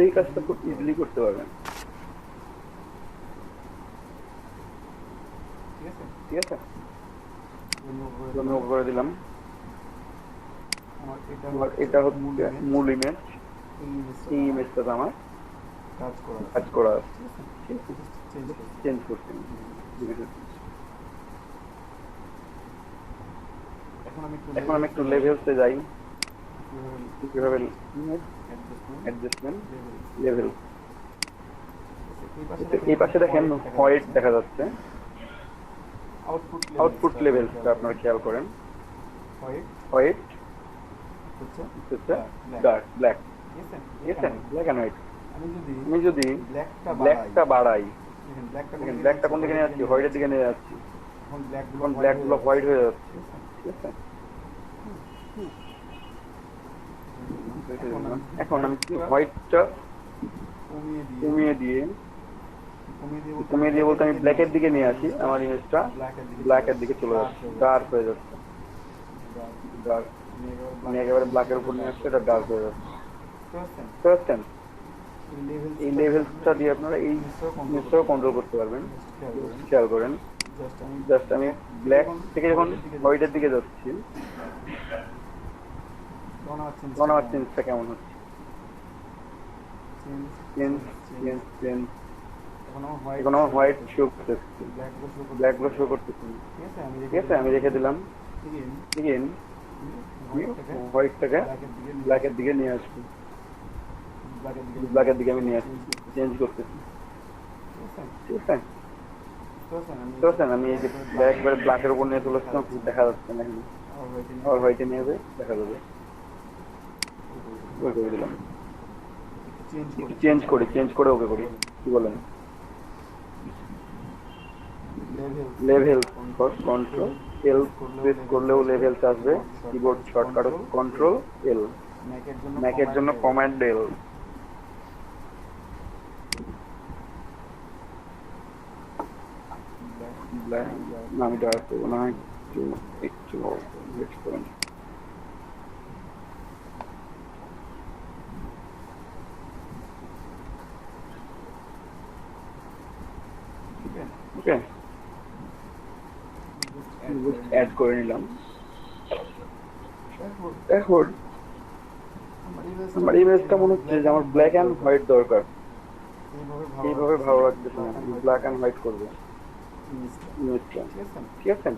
এই কাজটা খুব ইজিলি করতে পারবেন। ঠিক আছে, আমি করে দিলাম। এটা হচ্ছে মূল ইমেজ, এই ইমেজটাতে আমার কাজ করা আছে। চেঞ্জ করছি, এখন আমি একটু লেভেলসে যাই। কিভাবে ইমেজ অ্যাডজাস্টমেন্ট লেভেল, এই পাশে দেখেন হোয়াইট দেখা যাচ্ছে। আউটপুট লেভেলসটা আপনারা খেয়াল করেন, হোয়াইট হচ্ছে ডার্ক, ব্ল্যাক। ঠিক আছে, ব্ল্যাক এন্ড হোয়াইট। আমি যদি ব্ল্যাকটা বাড়াই, দেখেন ব্ল্যাকটা কোন দিকে নিয়ে যাচ্ছি, হোয়াইটের দিকে নিয়ে যাচ্ছি, এখন ব্ল্যাক গুলো হোয়াইট হয়ে যাচ্ছে, ঠিক আছে। এখন আমি হোয়াইটটা কমিয়ে দিয়ে বলতে আমি ব্ল্যাকের দিকে নিয়ে আসি, আমার ইমেজটা ব্ল্যাকের দিকে চলে যাচ্ছে, ডার্ক হয়ে যাচ্ছে, ডার্ক। আমি একেবারে ব্ল্যাকের উপর নিয়ে আসছি, এটা ডার্ক হয়ে যাচ্ছে, বুঝতে পারছেন? এই লেভেলটা দিয়ে আপনারা এই জিনিসটাও কন্ট্রোল করতে পারবেন। খেয়াল করেন, জাস্ট আমি ব্ল্যাক থেকে যখন হোয়াইটের দিকে যাচ্ছি, তখন আমার চেঞ্জটা কেমন হচ্ছে, এখন আমার হোয়াইট শো করতেছে, ব্ল্যাক গুলো শো করতেছে, ঠিক আছে। আমি রেখে দিলাম, এগেইন হোয়াইটটাকে ব্ল্যাকের দিকে নিয়ে আসবো, ব্ল্যাকের দিকে আমি নিয়ে আসছি, চেঞ্জ করতেছি, ঠিক আছে। বুঝতে পারছেন? আমি এই যে একবারে ব্ল্যাকের উপর নিয়ে চলে আসলাম, দেখা যাচ্ছে না, এখানে আর হোয়াইটে নিয়ে যাবে, দেখা যাবে, ওকে করে দিলাম। চেঞ্জ করে ওকে করি, কি বলেন? লেভেল কন্ট্রোল এল প্রেস করলেও লেভেলস আসবে, কিবোর্ড শর্টকাট কন্ট্রোল এল, ম্যাকের জন্য কমান্ড এল। না আমি ডার্ক করবো না, একটু ওয়েট করেন। ওকে, অ্যাড করে নিলাম। এখন আমার ইমেজটা মনে হচ্ছে যে আমার ব্ল্যাক অ্যান্ড হোয়াইট দরকার, এইভাবে ভালো লাগতেছে না, ব্ল্যাক অ্যান্ড হোয়াইট করবো ইমেজটা, ঠিক আছে।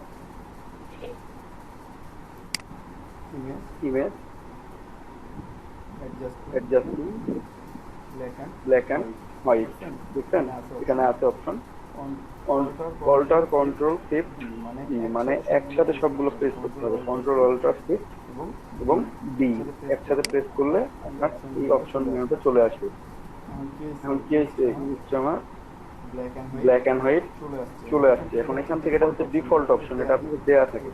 Image adjustment black and white, বুঝছেন? এখানে আছে অপশন অল্টার কন্ট্রোল শিফট, মানে একসাথে সবগুলো প্রেস করতে হবে, কন্ট্রোল অল্টার শিফট এবং ডি একসাথে প্রেস করলে আপনার এই অপশন মেনুতে চলে আসবে। এখন কি হচ্ছে, আমার ব্ল্যাক অ্যান্ড হোয়াইট চলে আসছে। এখন এখান থেকে এটা হচ্ছে ডিফল্ট অপশন, এটা আপনাদের দেওয়া থাকে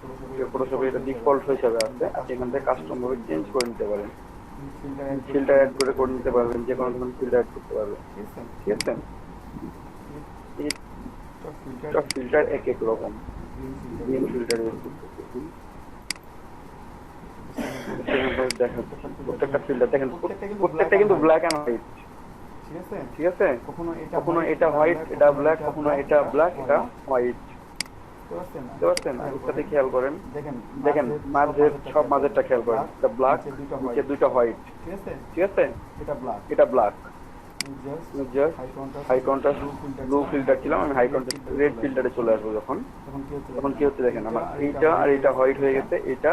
ফটোশপে, এটা ডিফল্ট হিসাবে আছে। আপনি এখান থেকে কাস্টম ভাবে চেঞ্জ করে নিতে পারেন, ফিল্টার অ্যাড করে নিতে পারবেন, যে কোনো ধরনের ফিল্টার অ্যাড করতে পারবেন, ঠিক আছে। ফিল্টার এক এক রকম, গ্রিন ফিল্টার ইউজ করতেছি, প্রত্যেকটা ফিল্টার দেখেন, প্রত্যেকটা কিন্তু ব্ল্যাক অ্যান্ড হোয়াইট, ঠিক আছে। কখনো এটা হোয়াইট এটা ব্ল্যাক, কখনো এটা ব্ল্যাক এটা হোয়াইট, বুঝতে পারছেন? একসাথে খেয়াল করেন, দেখেন মাঝের সব মাঝেরটা খেয়াল করেন, এটা ব্ল্যাক, নিচে দুইটা হোয়াইট, ঠিক আছে। এটা black, just high contrast blue filter ছিলাম, আমি হাই কন্ট্রাস্ট রেড ফিল্টারে চলে আসবো যখন, তখন কি হচ্ছে দেখেন, আমার এইটা আর এটা হোয়াইট হয়ে গেছে, এটা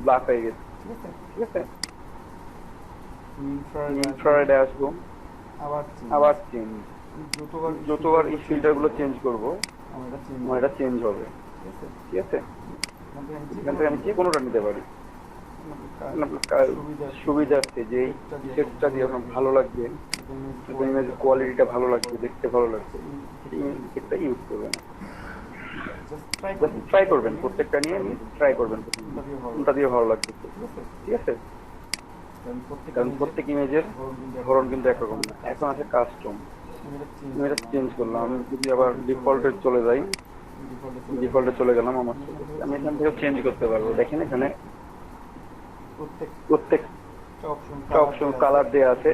ব্ল্যাক হয়ে গেছে, ঠিক আছে। ইনফ্রারেডে আসবো, আবার চেঞ্জ, যতবার এই ফিল্টার গুলো চেঞ্জ করবো আমার এটা চেঞ্জ হবে, ঠিক আছে। এখান থেকে আমি যে কোনোটা নিতে পারি, সুবিধার্থে যে এই ইফেক্টটা দিয়ে আপনার ভালো লাগবে, ইমেজের কোয়ালিটিটা ভালো লাগবে, দেখতে ভালো লাগবে, ইফেক্টটা ইউজ করবেন, জাস্ট ট্রাই করবেন, প্রত্যেকটা নিয়ে ট্রাই করবেন কোনটা দিয়ে ভালো লাগবে, ঠিক আছে। কারণ প্রত্যেক ইমেজের ধরন কিন্তু একরকম না। এখন আছে কাস্টম, আমি এটা চেঞ্জ করলাম, আমি যদি আবার ডিফল্টে চলে যাই, ডিফল্টে চলে গেলাম, আমার আমি এখান থেকে চেঞ্জ করতে পারবো। দেখেন এখানে প্রত্যেকটা অপশন কালার দেওয়া আছে,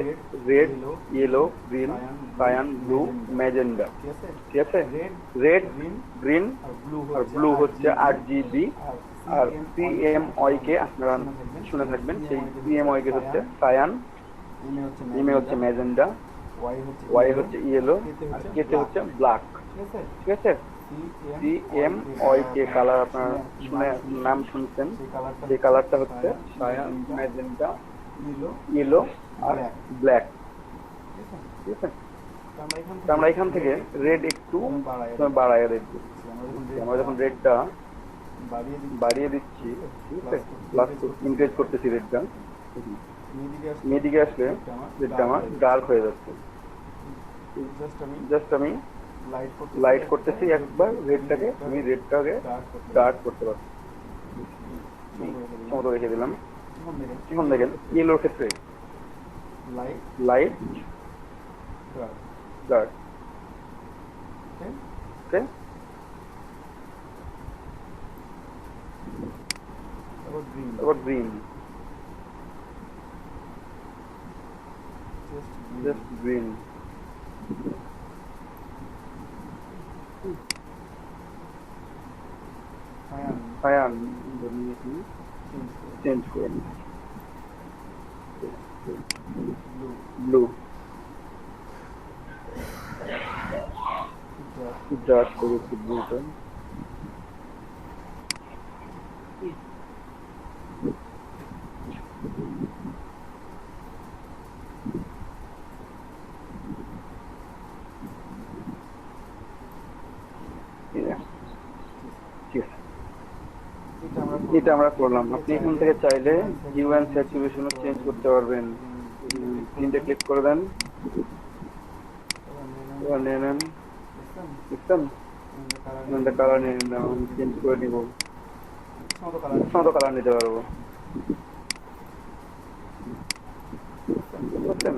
red, yellow, green, cyan, blue, magenta, ঠিক আছে। রেড, গ্রিন আর ব্লু হচ্ছে RGB, আর CMYK আপনারা শুনে থাকবেন, সেই CMYK হচ্ছে সায়ান, ইমে হচ্ছে ম্যাজেন্ডা, ওয়াই হচ্ছে ইয়েলো, আর কেতে হচ্ছে ব্ল্যাক, ঠিক আছে। CMYK কালার আপনারা শুনে নাম শুনছেন, সেই কালারটা হচ্ছে সায়ান, ম্যাজেন্ডা, ইয়েলো আর ব্ল্যাক, ঠিক আছে। আমরা এখান থেকে রেড একটু বাড়ায় দেখবো, আমরা যখন রেডটা বাড়িয়ে দিচ্ছি, ঠিক আছে, প্লাস ইনক্রিজ করতেছি রেডটা, মেয়েদিকে আসলে রেডটা আমার ডার্ক হয়ে যাচ্ছে। জাস্ট আমি লাইট করতেছি একবার রেডটাকে, আমি রেডটাকে ডার্ক করতে পারছি। সমত রেখে দিলাম। এখন দেখেন ইয়েলোর ক্ষেত্রে লাইট ডার্ক, ওকে। তারপর green, just green. Cyan change করে ব্লু, ডার্ক করে একটু ব্লুটা। এটা আমরা করলাম। আপনি এখান থেকে চাইলে হিউ অ্যান্ড স্যাচুরেশনও চেঞ্জ করতে পারবেন। তিনটে ক্লিক করে দেন, এবার নিয়ে নেন, বুঝছেন? কালার নিয়ে নেন, আমি চেঞ্জ করে নিব, মতো কালার নিতে পারবো, বুঝছেন?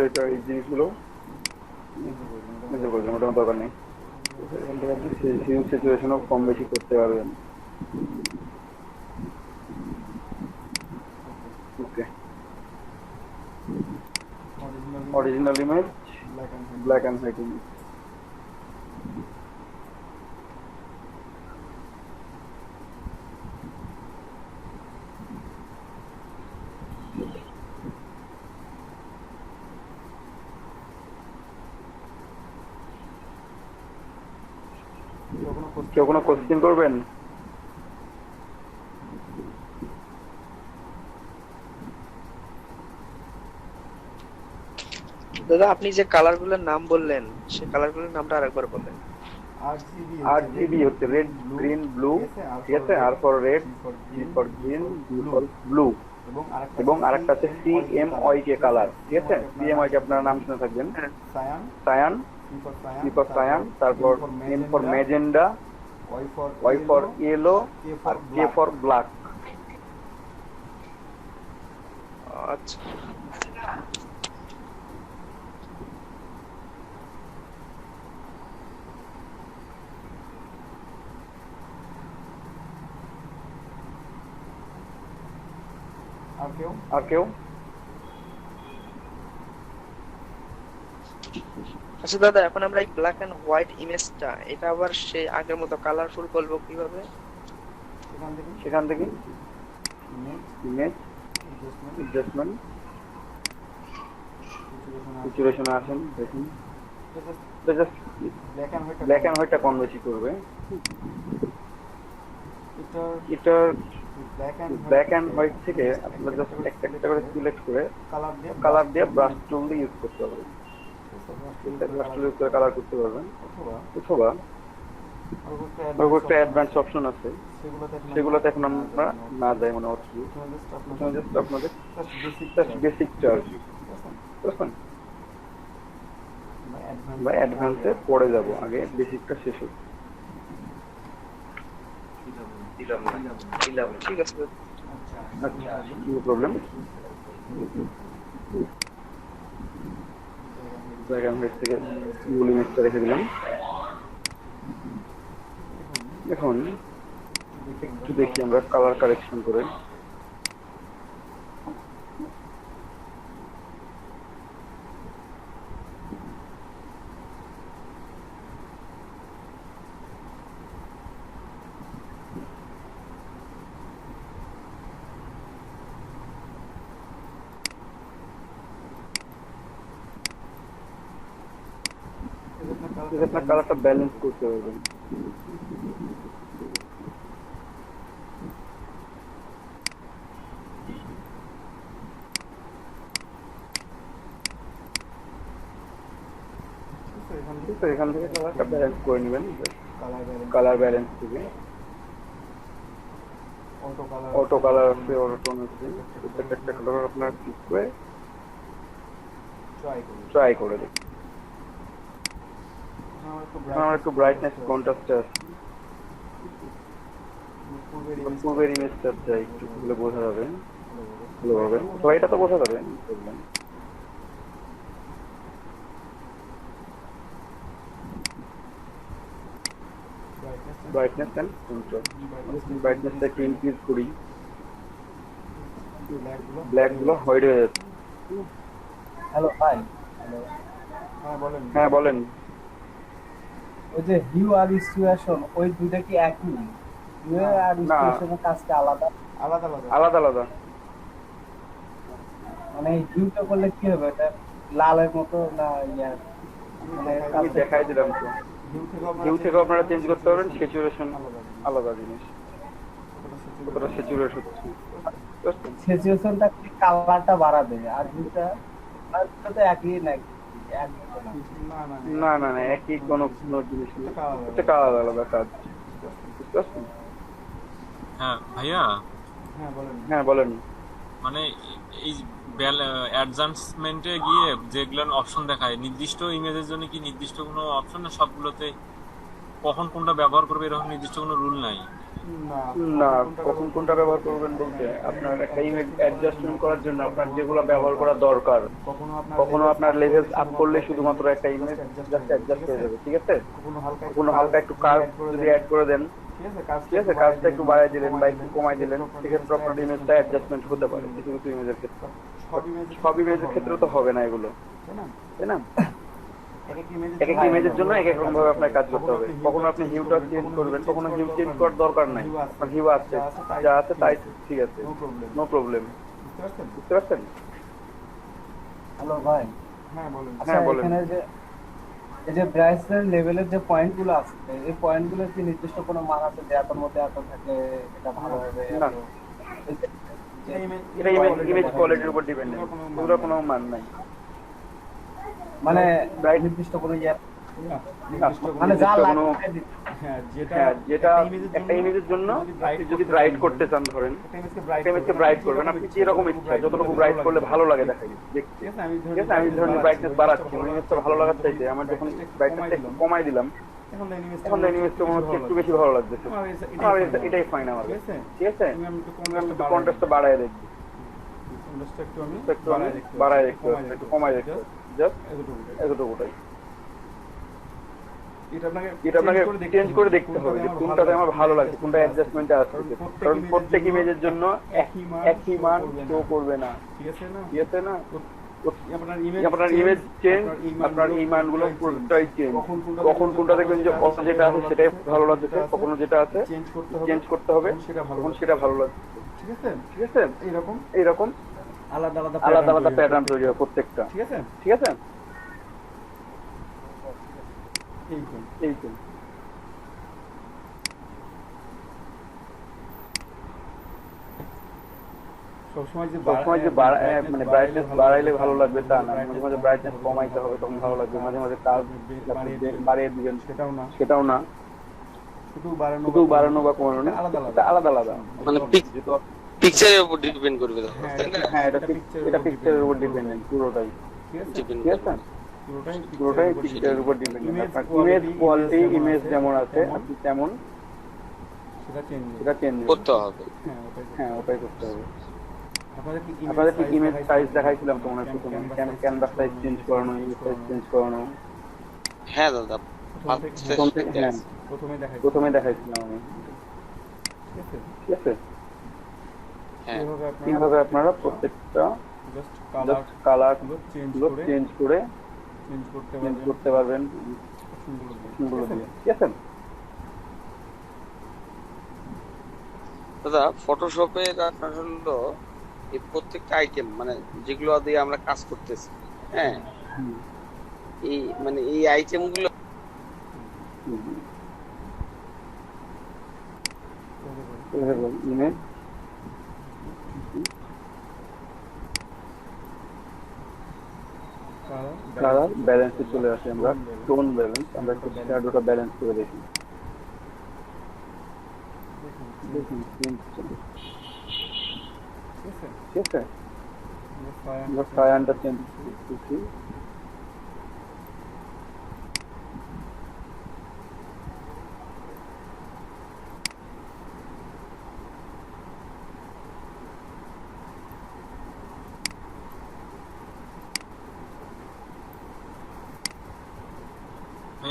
এটা এই জিনিসগুলো ওটা দরকার নেই। এখান থেকে আপনি সিচুয়েশনও কম বেশি করতে পারবেন। Okay, original image black and white image. কেউ কোনো কোশ্চেন করবেন? দাদা আপনি যে কালারগুলোর নাম বললেন সেই কালারগুলোর নামটা আরেকবার বললেন। RGB হচ্ছে রেড গ্রিন ব্লু, ঠিক আছে? R for red, G for green, blue for blue, এবং আরেকটা আছে CMYK কালার, ঠিক আছে? CMYK আপনারা নাম শুনে থাকবেন। সায়ান, C ফর সায়ান, তারপর M for magenta, Y for yellow, আর K ফর ব্ল্যাক। আচ্ছা আর কেউ? আচ্ছা দাদা, এখন আমরা এই ব্ল্যাক এন্ড হোয়াইট ইমেজটা এটা আবার সেই আগের মতো কালারফুল করব কিভাবে? সেখান থেকে ইমেজ অ্যাডজাস্টমেন্ট, সিচুয়েশনে আসেন, দেখুন জাস্ট ব্ল্যাক এন্ড হোয়াইটটা কম বেশি করবে। এটা ব্ল্যাক এন্ড হোয়াইট থেকে আপনারা জাস্ট একটা একটা করে সিলেক্ট করে কালার দিয়ে ব্রাশ টুল দিয়ে ইউজ করতে পারবেন। ব্রাশ টুল ইউজ করে কালার করতে পারবেন, অথবা একটা অ্যাডভান্স অপশন আছে, সেগুলোতে এখন আমরা না যাই মনে হচ্ছে। জাস্ট আপনাদের বেসিক চার্জ, বুঝছেন? বা অ্যাডভান্সে পড়ে যাব, আগে বেসিকটা শেষ হোক। ঠিক আছে আচ্ছা, no problem. Black and white থেকে মূল ইমেজটা রেখে দিলাম। এখন একটু দেখি আমরা কালার কারেকশন করে। আপনার কালারটা ব্যালেন্স করতে পারবেন। এখান থেকে কালারটা ব্যালেন্স করে নেবেন। কালার ব্যালেন্স থেকে অটো কালার আছে, অটো টোন আছে, প্রত্যেকটা কালার আপনার ক্লিক করে ট্রাই করে দেখুন। আমার একটু ব্রাইটনেস কন্ট্রাস্ট আছে, পূর্বের ইমেজটা চাই একটু খুলে বোঝা যাবে ভালোভাবে, তো এটা তো বোঝা যাবে প্রবলেম। ব্রাইটনেস এন্ড কন্ট্রাস্ট, ব্রাইটনেসটা একটু ইনক্রিজ করি, ব্ল্যাক গুলো হোয়াইট হয়ে যাচ্ছে। হ্যালো ভাই, হ্যাঁ বলেন। ওই যে হিউ আর সিচুয়েশন ওই দুইটা কি একই? হিউ আর না। সিচুয়েশনের কাজটা আলাদা আলাদা আলাদা আলাদা। মানে হিউটা করলে কি হবে, এটা লালের মতো না ইয়া মানে আমি দেখাই দিলাম তো, হিউ থেকে আপনারা চেঞ্জ করতে পারবেন, স্যাচুরেশন আলাদা জিনিস, কতটা স্যাচুরেট হচ্ছে। সিচুয়েশনটা কালারটা বাড়াবে, আর হিউটা আর তো একই নাকি? না না না, একই কোনো জিনিস নেই, প্রত্যেকটা আলাদা আলাদা কাজ, বুঝতে পারছেন? হ্যাঁ ভাইয়া, হ্যাঁ বলেন। মানে এই অ্যাডজাস্টমেন্টে গিয়ে যেগুলো অপশন দেখায় নির্দিষ্ট ইমেজের জন্য কি নির্দিষ্ট কোনো অপশন না, সবগুলোতে কখন কোনটা ব্যবহার করবে এরকম নির্দিষ্ট কোনো রুল নাই? না, কখন কোনটা ব্যবহার করবেন বলতে আপনার একটা ইমেজ অ্যাডজাস্টমেন্ট করার জন্য আপনার যেগুলো ব্যবহার করা দরকার, কখনো আপনার লেভেল আপ করলে শুধুমাত্র একটা ইমেজ জাস্ট অ্যাডজাস্ট হয়ে যাবে, ঠিক আছে? কখনো হালকা একটু কার্ভ যদি অ্যাড করে দেন, ঠিক আছে, কাজটা একটু বাড়াই দিলেন বা একটু কমাই দিলেন, সেক্ষেত্রে আপনার ইমেজটা অ্যাডজাস্টমেন্ট হতে পারে কিছু কিছু ইমেজের ক্ষেত্রে। সব ইমেজের ক্ষেত্রে তো হবে না এগুলো, তাই না? এক এক ইমেজের জন্য এক এক রকম ভাবে আপনার কাজ করতে হবে। কখনো আপনি হিউটা চেঞ্জ করবেন, কখনো হিউ চেঞ্জ করার দরকার নাই, আপনার হিউ আছে যা আছে তাই ঠিক আছে, নো প্রবলেম, বুঝতে পারছেন? হ্যালো ভাই, হ্যাঁ বলেন। এখানে যে এই যে ব্রাইটনেস লেভেলের যে পয়েন্টগুলো আছে, এই পয়েন্টগুলোর কি নির্দিষ্ট কোনো মান আছে যে এতর মধ্যে এত থাকলে এটা ভালো হবে? না, এটা ইমেজ কোয়ালিটির উপর ডিপেন্ডেন্ট, এগুলোর কোনো মান নাই। মানে Bright- নির্দিষ্ট কোনো ইয়ে মানে যা কোনো লাগবে যেটা একটা ইমেজের জন্য আপনি যদি ব্রাইট করতে চান, ধরেন একটা ইমেজকে ব্রাইট করবেন, আপনি যেরকম ইচ্ছা যতটুকু ব্রাইট করলে ভালো লাগে দেখাই দেখতে, ঠিক আছে? আমি ধরেন ব্রাইটনেস বাড়াচ্ছি, আমার ইমেজটা ভালো লাগার চাইতে আমার যখন ব্রাইটনেসটা একটু কমাই দিলাম, এখন ইমেজটা মনে হচ্ছে একটু বেশি ভালো লাগতেছে, আমার এটাই ফাইন আমার কাছে, ঠিক আছে? আমি একটু কন্ট্রাস্টটা বাড়ায় দেখছি, একটু আমি বাড়ায় দেখতে পাচ্ছি, একটু কমায় দেখতে পাচ্ছি, জাস্ট এতটুকুটাই। এটা আপনাকে চেঞ্জ করে দেখতে হবে যে কোনটাতে আমার ভালো লাগছে, কোনটা অ্যাডজাস্টমেন্টে আসছে, কারণ প্রত্যেক ইমেজের জন্য একই মান শো করবে না, ঠিক আছে না? আপনার ইমেজ চেঞ্জ, আপনার এই মানগুলো পুরোটাই চেঞ্জ। কখন কোনটা দেখবেন যে যেটা আছে সেটাই ভালো লাগছে, কখনো যেটা আছে চেঞ্জ করতে হবে, তখন সেটা ভালো লাগছে, ঠিক আছে? এইরকম আলাদা আলাদা আলাদা প্যাটার্ন তৈরি হয় প্রত্যেকটা, ঠিক আছে? এই তো সবসময় যে মানে ব্রাইটনেস বাড়াইলে ভালো লাগবে তা না, মাঝে মাঝে ব্রাইটনেস কমাইতে হবে, তখন ভালো লাগবে। মাঝে মাঝে কাজ বাড়িয়ে দিবেন, সেটাও না, শুধু বাড়ানো বা কমানো না, আলাদা আলাদা। মানে পিকচারের উপর ডিপেন্ড করবে, তাই না? হ্যাঁ, এটা পিকচারের উপর ডিপেন্ডেন্ট পুরোটাই, ঠিক আছে? পুরোটাই পিকচারের উপর ডিপেন্ডেন্ট। আপনার ইমেজ কোয়ালিটি, ইমেজ যেমন আছে আপনি তেমন সেটা চেঞ্জ করতে হবে। হ্যাঁ, ওটাই করতে হবে। আপনাদের কি ইমেজ সাইজ দেখাইছিলাম তো মনে হয় প্রথমে, ক্যানভাস সাইজ চেঞ্জ করানো, ইমেজ সাইজ চেঞ্জ করানো। হ্যাঁ দাদা, প্রথমে দেখাইছিলাম আমি, ঠিক আছে? হ্যাঁ, কিভাবে আপনারা প্রত্যেকটা কালার গুলো চেঞ্জ করতে পারবেন, ঠিক আছে? দাদা ফটোশপের আপনার হলো এই প্রত্যেকটা আইটেম মানে যেগুলো দিয়ে আমরা কাজ করতেছি, হ্যাঁ, এই মানে এই আইটেম গুলো ইমেজ কালার ব্যালেন্সে চলে আসে, আমরা টোন ব্যালেন্স, আমরা একটু শ্যাডোটা ব্যালেন্স করে দেখি, দেখুন চেঞ্জ চলে ঠিক আছে ঠিক আছে আমরা আমরা সায়ানটা চেঞ্জ করছি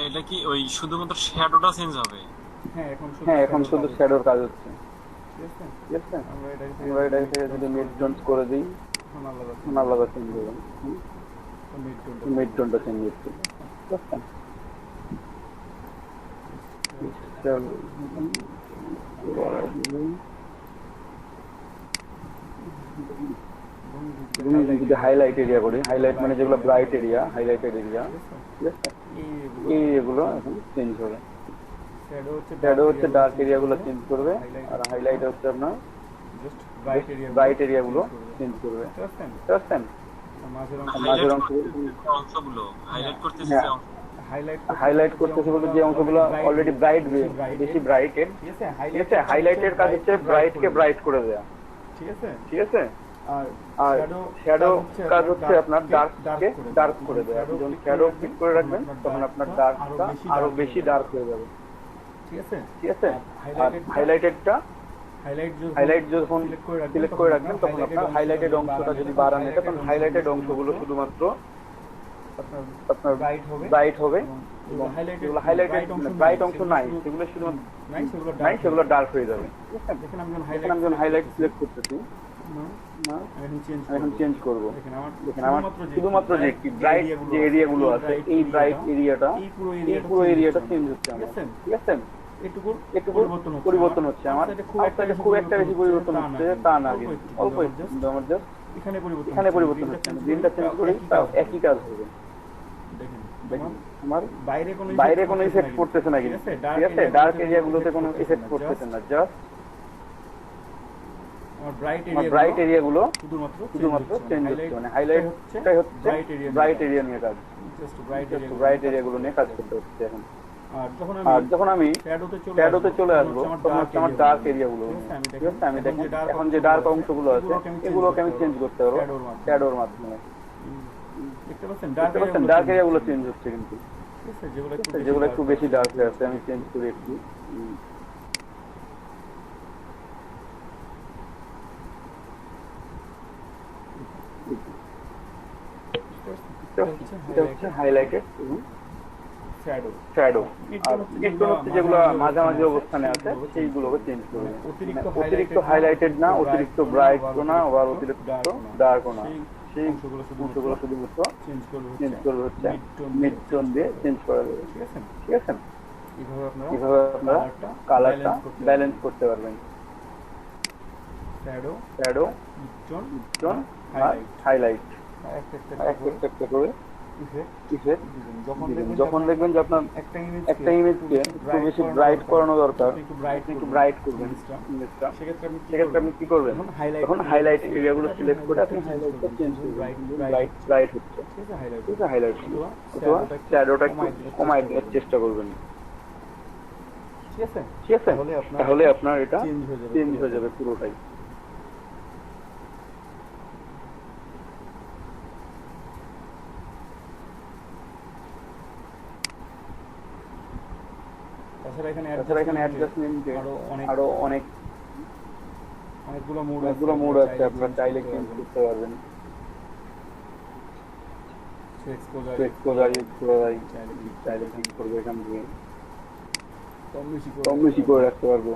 এটা কি ওই শুধুমাত্র শ্যাডোটা চেঞ্জ হবে? হ্যাঁ এখন শুধু শ্যাডোর কাজ হচ্ছে ঠিক আছে ঠিক আছে আমরা আমরা এটা থেকে যদি মিড টোন করে দিই এখন আলাদা তখন আলাদা চেঞ্জ হবে মিড টোন মিড টোনটা চেঞ্জ হচ্ছে ঠিক আছে যদি হাইলাইট এরিয়া করি হাইলাইট মানে যেগুলো ব্রাইট এরিয়া হাইলাইটেড এরিয়া ঠিক আছে এগুলো এখন চেঞ্জ হবে শ্যাডো হচ্ছে ডার্ক এরিয়াগুলো চেঞ্জ করবে আর হাইলাইট হচ্ছে আপনার জাস্ট ব্রাইট এরিয়াগুলো চেঞ্জ করবে ঠিক আছে বুঝতে পারছেন মাঝের মাঝের অংশগুলো হাইলাইট করতেছে হ্যাঁ। যে অংশ হাইলাইট করতেছে বলতে যে অংশগুলো অলরেডি ব্রাইট বেশি ব্রাইটেড ঠিক আছে ঠিক আছে হাইলাইটের কাজ হচ্ছে ব্রাইটকে ব্রাইট করে দেওয়া ঠিক আছে ঠিক আছে আর আর শ্যাডো কাজ হচ্ছে আপনার ডার্ককে ডার্ক করে দেওয়া আপনি যখন শ্যাডো ক্লিক করে রাখবেন তখন আপনার ডার্কটা আরো বেশি ডার্ক হয়ে যাবে ঠিক আছে ঠিক আছে আর হাইলাইটেডটা হাইলাইট যখন সিলেক্ট করে রাখবেন তখন আপনার হাইলাইটেড অংশটা যদি বাড়ান এটা তখন হাইলাইটেড অংশগুলো শুধুমাত্র আপনার ব্রাইট হবে এবং যেগুলো হাইলাইটেড ব্রাইট অংশ নাই সেগুলো শুধুমাত্র নাই সেগুলো ডার্ক হয়ে যাবে দেখেন আমি আমি যখন হাইলাইট সিলেক্ট করতেছি এখন চেঞ্জ করবো দেখেন আমার শুধুমাত্র যে ব্রাইট যে এরিয়াগুলো আছে এই ব্রাইট এরিয়াটা এই পুরো এরিয়াটা চেঞ্জ হচ্ছে আমার ঠিক আছে একটু পরিবর্তন হচ্ছে আমার আউটসাইডে খুব একটা বেশি পরিবর্তন হচ্ছে তা না কিন্তু অল্প কিন্তু আমার জাস্ট এখানে পরিবর্তন হচ্ছে না গ্রিনটা চেঞ্জ করি তাও একই কাজ হবে দেখেন আমার বাইরে কোনো ইফেক্ট পড়তেছে না কিন্তু ঠিক আছে ডার্ক এরিয়াগুলোতে কোনো ইফেক্ট পড়তেছে না জাস্ট আমার ব্রাইট এরিয়াগুলো শুধুমাত্র চেঞ্জ হচ্ছে মানে হাইলাইটটাই হচ্ছে ব্রাইট এরিয়া নিয়ে কাজ জাস্ট ব্রাইট এরিয়াগুলো নিয়ে কাজ করতে হচ্ছে এখন আর যখন আমি শ্যাডোতে চলে আসবো তখন হচ্ছে আমার ডার্ক এরিয়াগুলো ঠিক আছে আমি দেখেন এখন যে ডার্ক অংশগুলো আছে এগুলোকে আমি চেঞ্জ করতে পারবো শ্যাডোর মাধ্যমে দেখতে পাচ্ছেন ডার্ক এরিয়াগুলো চেঞ্জ হচ্ছে কিন্তু যেগুলো একটু বেশি ডার্ক হয়ে আছে আমি চেঞ্জ করি একটু হাইলাইটেড এবং শ্যাডো আর মিডটোন হচ্ছে যেগুলো মাঝামাঝি অবস্থানে আছে সেইগুলোকে চেঞ্জ করবে অতিরিক্ত হাইলাইটেড না অতিরিক্ত ব্রাইট না আবার অতিরিক্ত ডার্ক না সেই অংশগুলো শুধুমাত্র চেঞ্জ করবে হচ্ছে মিডটোন দিয়ে চেঞ্জ করা যাবে ঠিক আছে এইভাবে আপনারা কালারটা ব্যালেন্স করতে পারবেন শ্যাডো মিডটোন আর হাইলাইট একটা করে যখন দেখবেন যে আপনার একটা ইমেজকে একটু বেশি ব্রাইট করানো দরকার একটু ব্রাইট করবেন ইমেজটা সেক্ষেত্রে আপনি কি করবেন তখন হাইলাইট এরিয়াগুলো সিলেক্ট করে আপনি হাইলাইটটা চেঞ্জ করবেন ব্রাইট হচ্ছে ঠিক আছে হাইলাইট অথবা শ্যাডোটা একটু কমায় দেওয়ার চেষ্টা করবেন ঠিক আছে তাহলে আপনার এটা চেঞ্জ হয়ে যাবে পুরোটাই তাছাড়া এখানে অ্যাডজাস্টমেন্টে আরো অনেকগুলো মোড আছে আপনারা চাইলে চেঞ্জ করতে পারবেন এক্সপোজার ইউজ করা যায় চাইলে চেঞ্জ করবো এখান থেকে কম বেশি করে রাখতে পারবো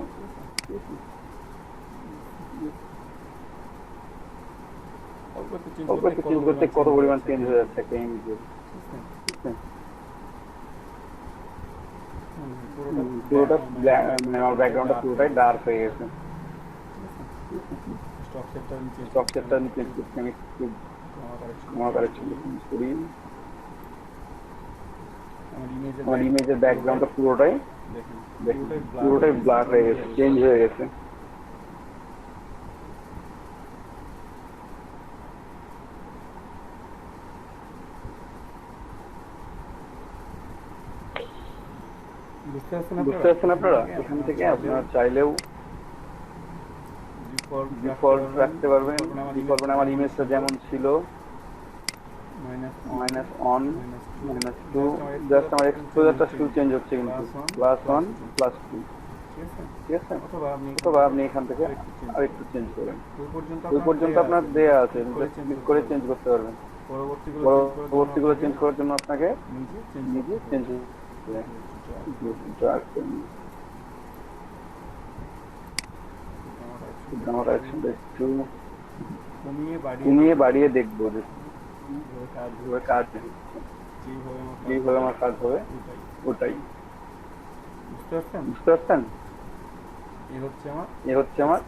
অল্প একটু চেঞ্জ করতে কত পরিমাণ চেঞ্জ হয়ে যাচ্ছে একটা ইমেজের পুরোটা মানে আমার ব্যাকগ্রাউন্ডটা পুরোটাই ডার্ক হয়ে গেছে স্ট্রাকচারটা আমি চেঞ্জ করছি আমি একটু আমার কারেকশন করি আমার ইমেজের ব্যাকগ্রাউন্ডটা পুরোটাই ব্ল্যাক হয়ে গেছে চেঞ্জ হয়ে গেছে বুঝতে পারছেন আপনারা এখান থেকে আপনারা চাইলেও ডিফল্ট রাখতে পারবেন। ডিফল্ট মানে আমার ইমেজটা যেমন ছিল -1 -2 জাস্ট আমার এক্সপোজারটা শুধু চেঞ্জ হচ্ছে কিন্তু +1 +2, ঠিক আছে? অথবা আপনি এখান থেকে আরেকটু চেঞ্জ করবেন। ওই পর্যন্ত আপনার দেয়া আছে, ক্লিক করে চেঞ্জ করতে পারবেন। পরবর্তীগুলো চেঞ্জ করার জন্য আপনাকে নিজে চেঞ্জ একটু কমিয়ে বাড়িয়ে দেখবো যে কাজ কিভাবে আমার কাজ হবে, ওটাই। বুঝতে পারছেন? এ হচ্ছে আমার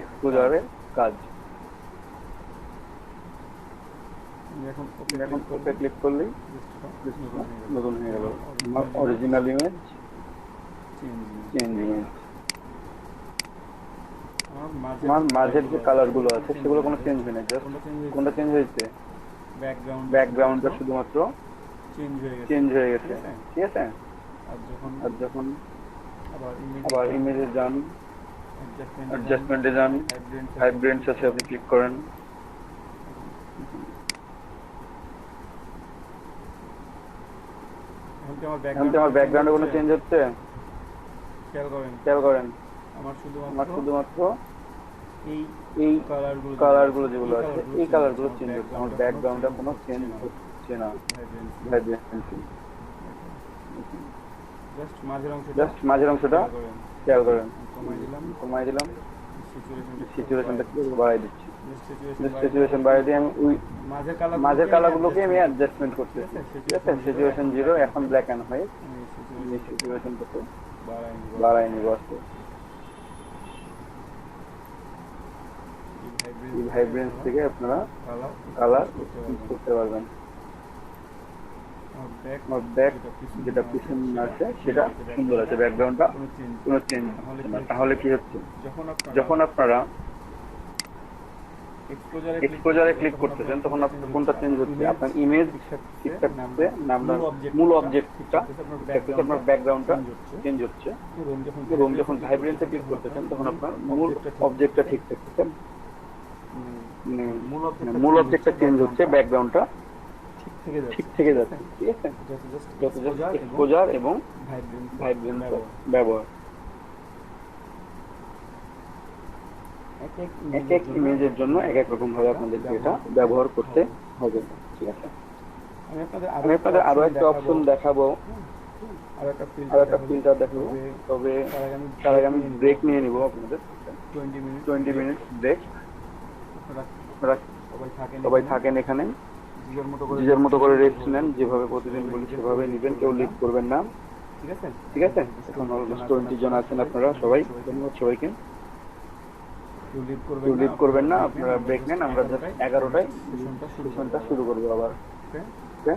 এক্সপোজারের কাজ। এখন ওকে ক্লিক করলেই নতুন হয়ে গেল আমার অরিজিনাল ইমেজ, চেঞ্জ ইমেজ। আমার মাঝের যে কালার গুলো আছে সেগুলো কোনো চেঞ্জ হয় না, জাস্ট কোনটা চেঞ্জ হয়েছে, ব্যাকগ্রাউন্ডটা শুধুমাত্র চেঞ্জ হয়ে গেছে, ঠিক আছে? আর যখন আবার ইমেজে যান, অ্যাডজাস্টমেন্টে যান, ভাইব্রেন্স আছে, আপনি ক্লিক করেন। এখন কি আমার ব্যাকগ্রাউন্ডে কোনো চেঞ্জ হচ্ছে? খেয়াল করেন আমার শুধুমাত্র এই কালারগুলো যেগুলো আছে এই কালারগুলো চেঞ্জ হচ্ছে, আমার ব্যাকগ্রাউন্ডে কোনো চেঞ্জ হচ্ছে না। জাস্ট মাঝের অংশটা খেয়াল করেন, কমাই দিলাম, সিচুয়েশনটা বাড়াই দিচ্ছি। সিচুয়েশন বাড়াই দিয়ে আমি ওই মাঝের কালারগুলোকে আমি অ্যাডজাস্টমেন্ট করতেছি, ঠিক আছে? সিচুয়েশন 0 এখন ব্ল্যাক অ্যান্ড হোয়াইট, সিচুয়েশনটাকে বাড়াই নিব আস্তে। ভাইব্রেন্স থেকে আপনারা কালার করতে পারবেন। আমার ব্যাক যেটা পিছনে আছে সেটা সুন্দর আছে, ব্যাকগ্রাউন্ডটা কোনো চেঞ্জ হচ্ছে না। তাহলে কি হচ্ছে, যখন আপনারা এক্সপোজারে ক্লিক করতেছেন তখন আপনার কোনটা চেঞ্জ হচ্ছে, আপনার ইমেজ ঠিক থাকছে না, আপনার মূল অবজেক্টটা আপনার ব্যাকগ্রাউন্ডটা চেঞ্জ হচ্ছে। এবং যখন ভাইব্রেন্সে ক্লিক করতেছেন তখন আপনার মূল অবজেক্টটা ঠিক থাকছে, মূল অবজেক্টটা চেঞ্জ হচ্ছে, ব্যাকগ্রাউন্ডটা ঠিক থেকে যাচ্ছে, ঠিক আছে? যত এক্সপোজার এবং ভাইব্রেন্স ব্যবহার। এক এক ইমেজের জন্য এক এক রকম ভাবে আপনাদেরকে এটা ব্যবহার করতে হবে, ঠিক আছে? আমি আপনাদের আরো একটা অপশন দেখাবো, আর একটা ফিল্টার দেখাবো, তবে তার আগে আমি ব্রেক নিয়ে নিব আপনাদের 20 মিনিট ব্রেক। সবাই থাকেন এখানে, নিজের মতো করে রেস্ট নেন, যেভাবে প্রতিদিন বলি সেভাবে নিবেন, কেউ লিভ করবেন না, ঠিক আছে? এখন অলমোস্ট 20 জন আছেন আপনারা সবাই, ধন্যবাদ সবাইকে। কেউ লিভ করবেন না, আপনারা ব্রেক নেন। আমরা জাস্ট 11টায় সেশনটা শুরু করবো আবার, ওকে?